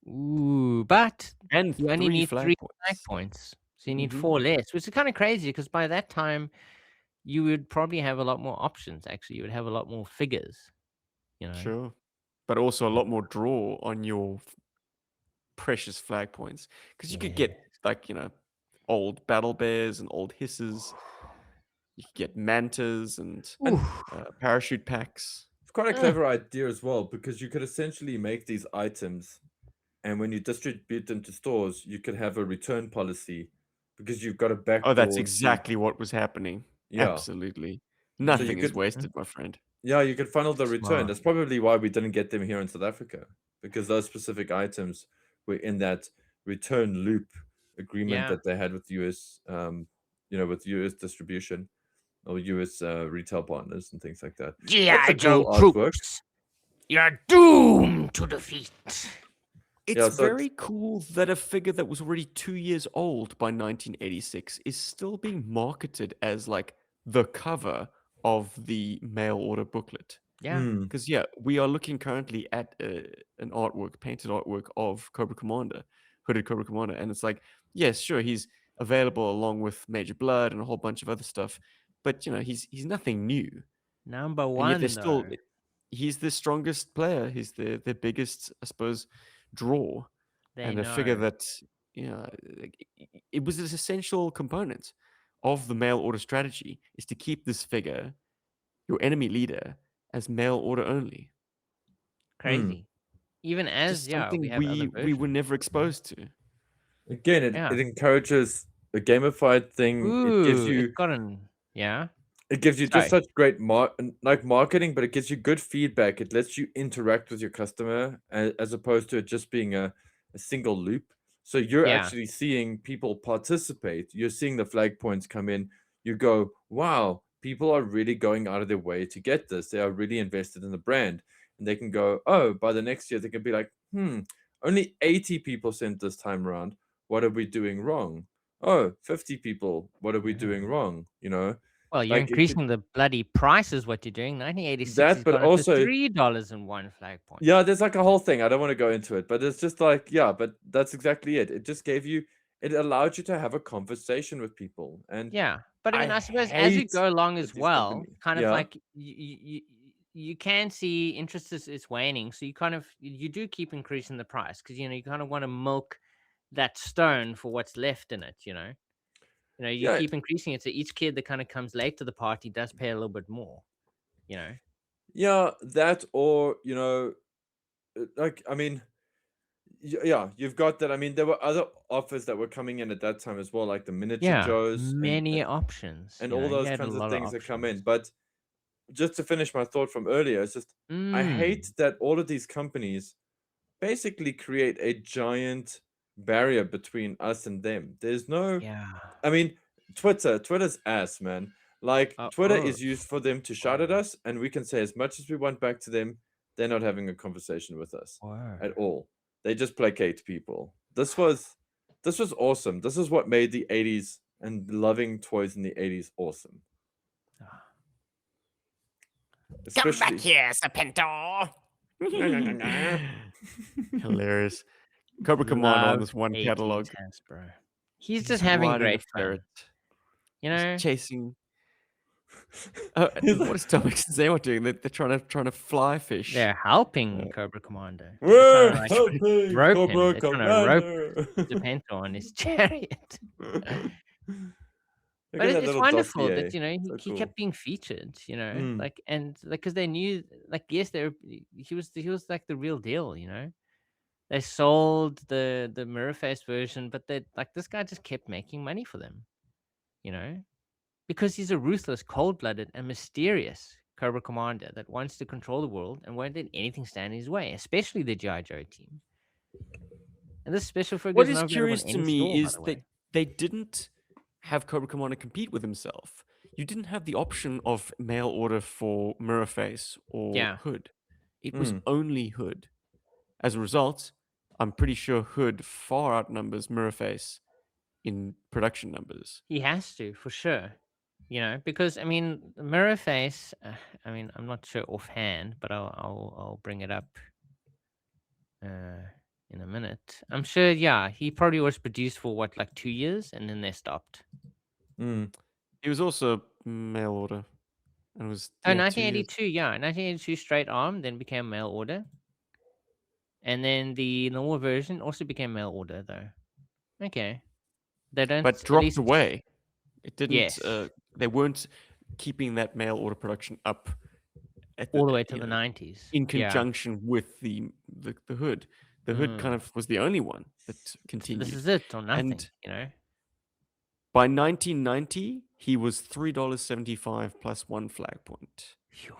Ooh, but And you only 3 need flag 3 points. flag points. So you need Mhm. 4 less, which is kind of crazy because by that time you would probably have a lot more options. Actually, you would have a lot more figures. You know. Sure. But also a lot more draw on your precious flag points. Because you could get, like, old battle bears and old hisses. You could get mantas and parachute packs. It's quite a clever idea as well because you could essentially make these items, and when you distribute them to stores, you could have a return policy because you've got a backdoor. Oh, that's exactly what was happening. Yeah. Absolutely. Nothing is wasted, my friend. Yeah, you could funnel the return. Smart. That's probably why we didn't get them here in South Africa, because those specific items were in that return loop agreement that they had with US, with US distribution or US retail partners and things like that. G.I. That's a cool Joe artwork. troops, you're doomed to defeat. It's very cool that a figure that was already 2 years old by 1986 is still being marketed as like the cover of the mail order booklet. Yeah. Because we are looking currently at an artwork, painted artwork of Cobra Commander, hooded Cobra Commander, and it's like, yes, sure, he's available along with Major Blood and a whole bunch of other stuff, but he's nothing new. Number And one, yet they're still, he's the strongest player. He's the biggest, I suppose, draw. And a figure that, it was this essential component of the mail order strategy is to keep this figure, your enemy leader, as mail order only. Crazy. Even as something we have other we were versions. never exposed to. Again, it encourages a gamified thing. Ooh, it gives you it gives you just such great marketing, but it gives you good feedback. It lets you interact with your customer as opposed to it just being a single loop. So you're actually seeing people participate. You're seeing the flag points come in. You go, wow, people are really going out of their way to get this. They are really invested in the brand. And they can go, oh, by the next year, they can be like, only 80 people sent this time around. What are we doing wrong? Oh, 50 people. What are we doing wrong? Well, you're increasing the bloody prices. What you're doing? 1986 is but gone also up to $3.01 flag point. Yeah, there's like a whole thing. I don't want to go into it, but it's just like, but that's exactly it. It just gave you it allowed you to have a conversation with people. And Yeah, but I mean, I I suppose as you hate go along that as these well, companies, kind of yeah, like you can see interest is waning, so you kind of you do keep increasing the price because you kind of want to milk that stone for what's left in it. You yeah, keep increasing it, so each kid that kind of comes late to the party does pay a little bit more. yeah, that, or like, I mean, yeah, you've got that. I mean, there were other offers that were coming in at that time as well, like the miniature Yeah, Joes many options. and all You those had a kinds of lot of things that come in. options. But just to finish my thought from earlier, it's just I hate Mm, that all of these companies basically create a giant barrier between us and them. There's no, yeah. I mean, Twitter's ass, man. Like, Twitter is used for them to shout at us, and we can say as much as we want back to them. They're not having a conversation with us at all. They just placate people. This was awesome. This is what made the 80s and loving toys in the 80s awesome. Come back Especially here, Serpento. Hilarious. Cobra Commander on Love this one 80s catalog. Hasbro. He's He's just having riding a great fun. ferret. You He's know, chasing. What is Tom Mix and Zemo doing? They're trying to fly fish. they're helping Cobra Commander. They're we're trying to helping rope him. Cobra They're trying to rope Commander. Serpento on his chariot. Look But at that it's little wonderful dossier. that he, So he cool. kept being featured. Mm. Like because they knew, like, yes, he was like the real deal. They sold the mirror face version, but this guy just kept making money for them. Because he's a ruthless, cold-blooded, and mysterious Cobra Commander that wants to control the world and won't let anything stand in his way, especially the GI Joe team. And this special figure What is is not available curious in to any me store, by is the that way. they didn't have Cobra Commander compete with himself. You didn't have the option of mail order for Mirrorface or Yeah. Hood. It was Mm. only Hood. As a result, I'm pretty sure Hood far outnumbers Mirrorface in production numbers. He has to, for sure. Because I mean, Mirror Face. I mean, I'm not sure offhand, but I'll bring it up in a minute. I'm sure. Yeah, he probably was produced for what, like 2 years, and then they stopped. Mm. He was also mail order. And it was Oh, 2 years. 1982. Yeah, 1982 straight arm, then became mail order, and then the normal version also became mail order though. Okay, they don't But at dropped least. away. It didn't. Yes, They weren't keeping that mail order production up at all the way to the 90s. in Yeah. conjunction with the Hood. The Hood kind of was the only one that This continued. is it or nothing. And by 1990, he was $3.75 plus 1 flag point. Phew.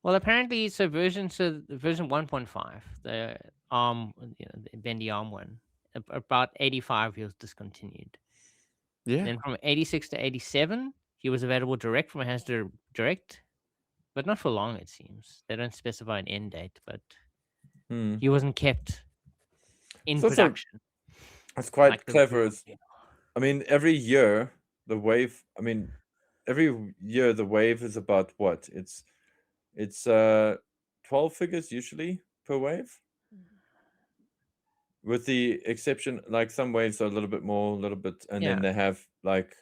Well, apparently, so version 1.5, the arm, the bendy arm one, about 85 he was discontinued. Yeah. Then from 86 to 87, he was available direct from Hasbro Direct, but not for long, it seems. They don't specify an end date, but Mm. he wasn't kept in It's also production. it's quite like the clever. real deal. I mean, every year the wave. I mean, every year the wave is about what? It's 12 figures usually per wave, with the exception, like some waves are a little bit more, a little bit, and then Yeah. they have like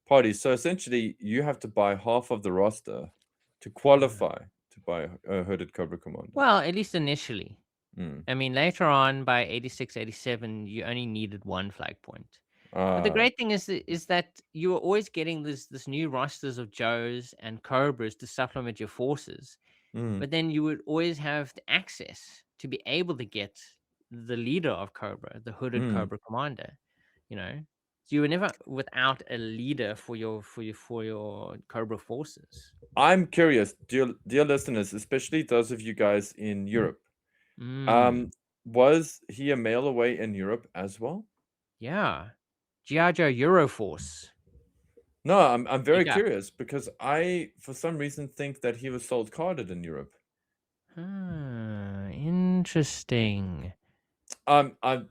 parties. So essentially, you have to buy half of the roster to qualify to buy a hooded Cobra Commander. Well, at least initially. Mm. I mean, later on, by 86, 87, you only needed one flag point. But the great thing is that you are always getting this new rosters of Joes and Cobras to supplement your forces. Mm. But then you would always have the access to be able to get the leader of Cobra, the hooded Cobra Commander. So you were never without a leader for your Cobra forces. I'm curious, dear listeners, especially those of you guys in Europe. Was he a mail away in Europe as well? Yeah. GI Joe Euroforce. No, I'm very Yeah. curious because I, for some reason, think that he was sold carded in Europe. Interesting. I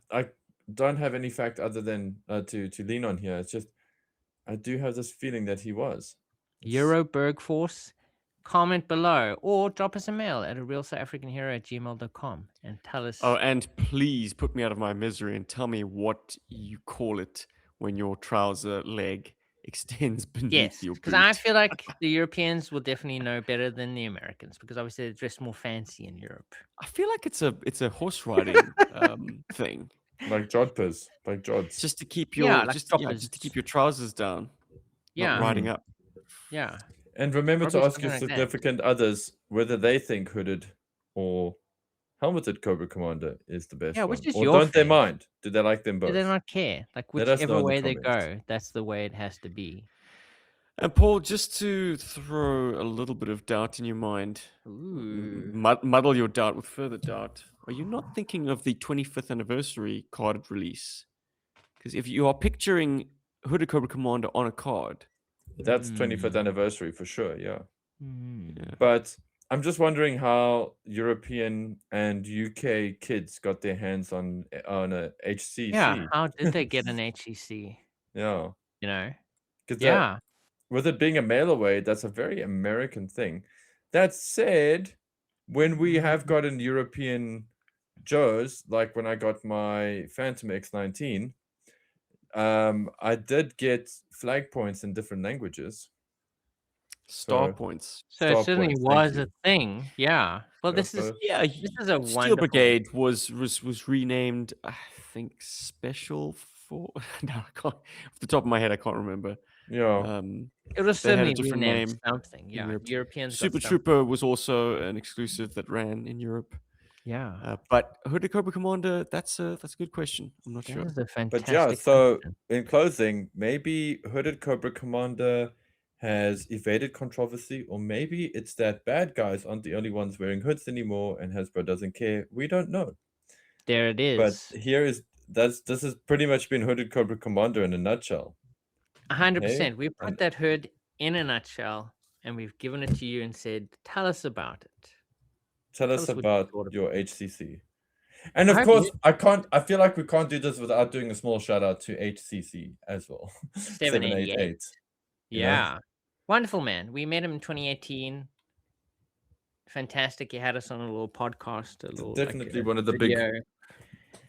don't have any fact other than to lean on here. It's just I do have this feeling that he was. Euroberg Force, comment below or drop us a mail at arealsouthafricanhero@gmail.com and tell us. Oh, and please put me out of my misery and tell me what you call it when your trouser leg extends beneath Yes, your because I boot. feel like the Europeans will definitely know better than the Americans because obviously they dress more fancy in Europe. I feel like it's a horse riding thing, Like jodhpurs, like jods. just to keep Yeah, your like just choppers. to keep your trousers down, not Yeah, riding up. yeah. And remember to Probably ask your something like that. significant others whether they think hooded or helmeted Cobra Commander is the best Yeah, one. which is Or your don't they fave? mind? Do they like them Do both? they not care? Like Let us know whichever in the way they comments. go, that's the way it has to be. And Paul, just to throw a little bit of doubt in your mind, Ooh. muddle your doubt with further doubt, are you not thinking of the 25th anniversary carded release? Because if you are picturing Hooded Cobra Commander on a card, That's 25th anniversary for sure, yeah. yeah. But I'm just wondering how European and UK kids got their hands on a HCC. Yeah, how did they get an HEC? Yeah. You know? Because Yeah. with it being a mail away, that's a very American thing. That said, when we have gotten European Joes, like when I got my Phantom X19, I did get flag points in different languages. Star So, points. So it star certainly points, thank was a you. thing. Yeah. Well, Yeah, this is so Yeah, this is a Steel wonderful. Brigade was renamed, I think, Special for. No, I can't. Off the top of my head, I can't remember. yeah. It was They had a certainly different renamed name something. in Yeah, Europe. Europeans got Super something. Trooper was also an exclusive that ran in Europe. Yeah, But Hooded Cobra Commander, that's a good question. I'm not that sure. is a But yeah, fantastic so question. in closing, maybe Hooded Cobra Commander has evaded controversy, or maybe it's that bad guys aren't the only ones wearing hoods anymore and Hasbro doesn't care. We don't know. There it But is. this has pretty much been Hooded Cobra Commander in a nutshell. 100%. We put And- that hood in a nutshell, and we've given it to you and said, "Tell us about it." Tell us us what you about thought of your it. HCC. And I of hope course, you- I feel like we can't do this without doing a small shout out to HCC as well. 788. you know? Yeah, wonderful man. We met him in 2018. Fantastic. He had us on a little podcast, a little Definitely like, one of the video. big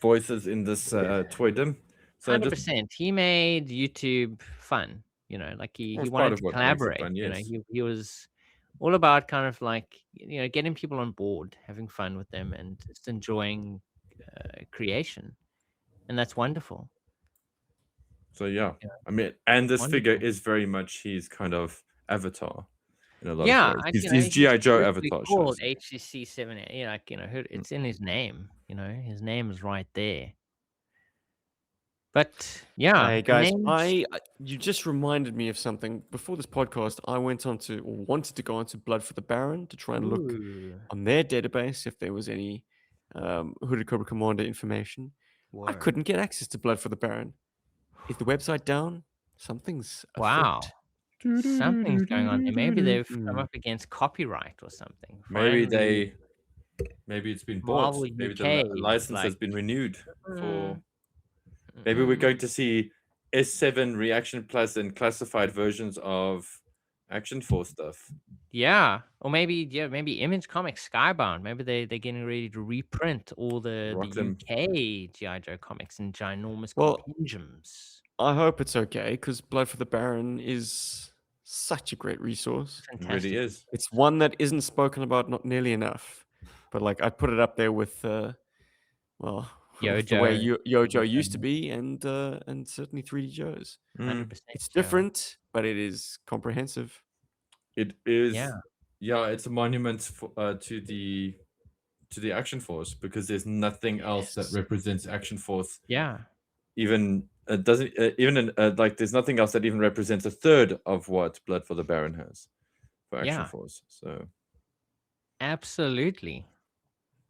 voices in this toydom. So 100%. He made YouTube fun. You know, like he Well, it's part wanted of to what makes it collaborate. fun, You know, yes. he was all about kind of like getting people on board, having fun with them, and just enjoying creation, and that's wonderful. So yeah, Yeah. I mean, and this figure Wonderful. is very much his kind of avatar in a lot Yeah, of ways. He's GI Joe avatar called shows. HCC 7. Like it's in his name. His name is right there. But yeah, Hey the guys, names- you just reminded me of something. Before this podcast, I went on to or wanted to go onto Blood for the Baron to try and look Ooh, on their database if there was any Hooded Cobra Commander information. I word. couldn't get access to Blood for the Baron. Is the website down? Something's Wow. afoot. Something's going on there. Maybe they've come Mm. up against copyright or something. Maybe Finally, it's been Marvel bought. Maybe UK the was license has like, been renewed for. mm, Maybe we're mm, going to see S7 Reaction Plus and classified versions of Action Force stuff. yeah, or maybe Image Comics Skybound. Maybe they're getting ready to reprint all the Rock them. UK GI Joe comics in ginormous Well, compendiums. I hope it's okay because Blood for the Baron is such a great resource. It really Fantastic. is. It's one that isn't spoken about not nearly enough. But like I'd put it up there with well, with the way Yojo used to be and certainly 3D Joe's. 100%. It's different, but it is comprehensive. It is. Yeah. Yeah, it's a monument to the Action Force because there's nothing else that Yes. represents Action Force. Yeah. Even doesn't even like there's nothing else that even represents a third of what Blood for the Baron has for Action Yeah. Force. So Absolutely.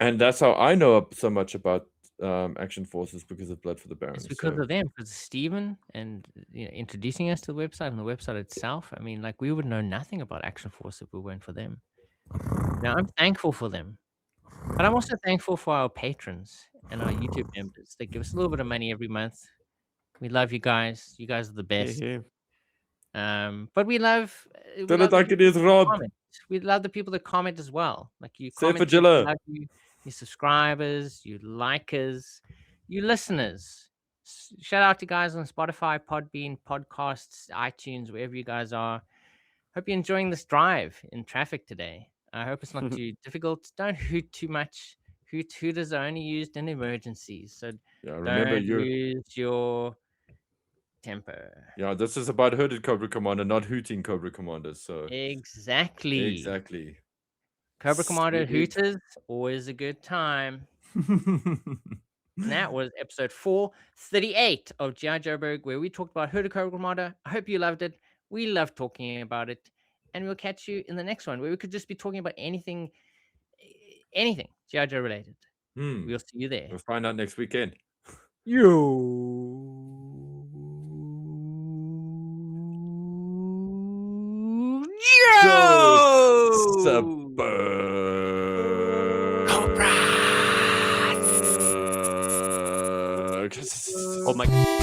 and that's how I know so much about Action Forces because of Blood for the Baron. It's because so. of them, because Stephen and introducing us to the website and the website itself. I mean, like we would know nothing about Action Force if we weren't for them. Now I'm thankful for them, but I'm also thankful for our patrons and our YouTube members. They give us a little bit of money every month. We love you guys. You guys are the best. Yeah. But we love. Tell it like it is, Rob. Comment. We love the people that comment as well. Like you Say comment, for Jilla. love you subscribers, you likers, you listeners. Shout out to guys on Spotify, Podbean, podcasts, iTunes, wherever you guys are. Hope you're enjoying this drive in traffic today. I hope it's not too difficult. Don't hoot too much. Hooters are only used in emergencies, so remember don't lose your temper. Yeah, this is about hooded Cobra Commander, not hooting Cobra Commander. So exactly. Cobra Commander Hooters, always a good time. And that was episode 438 of GI Joburg, where we talked about Hooded Cobra Commander. I hope you loved it. We love talking about it. And we'll catch you in the next one, where we could just be talking about anything GI Joe related. We'll see you there. We'll find out next weekend. Oh my God.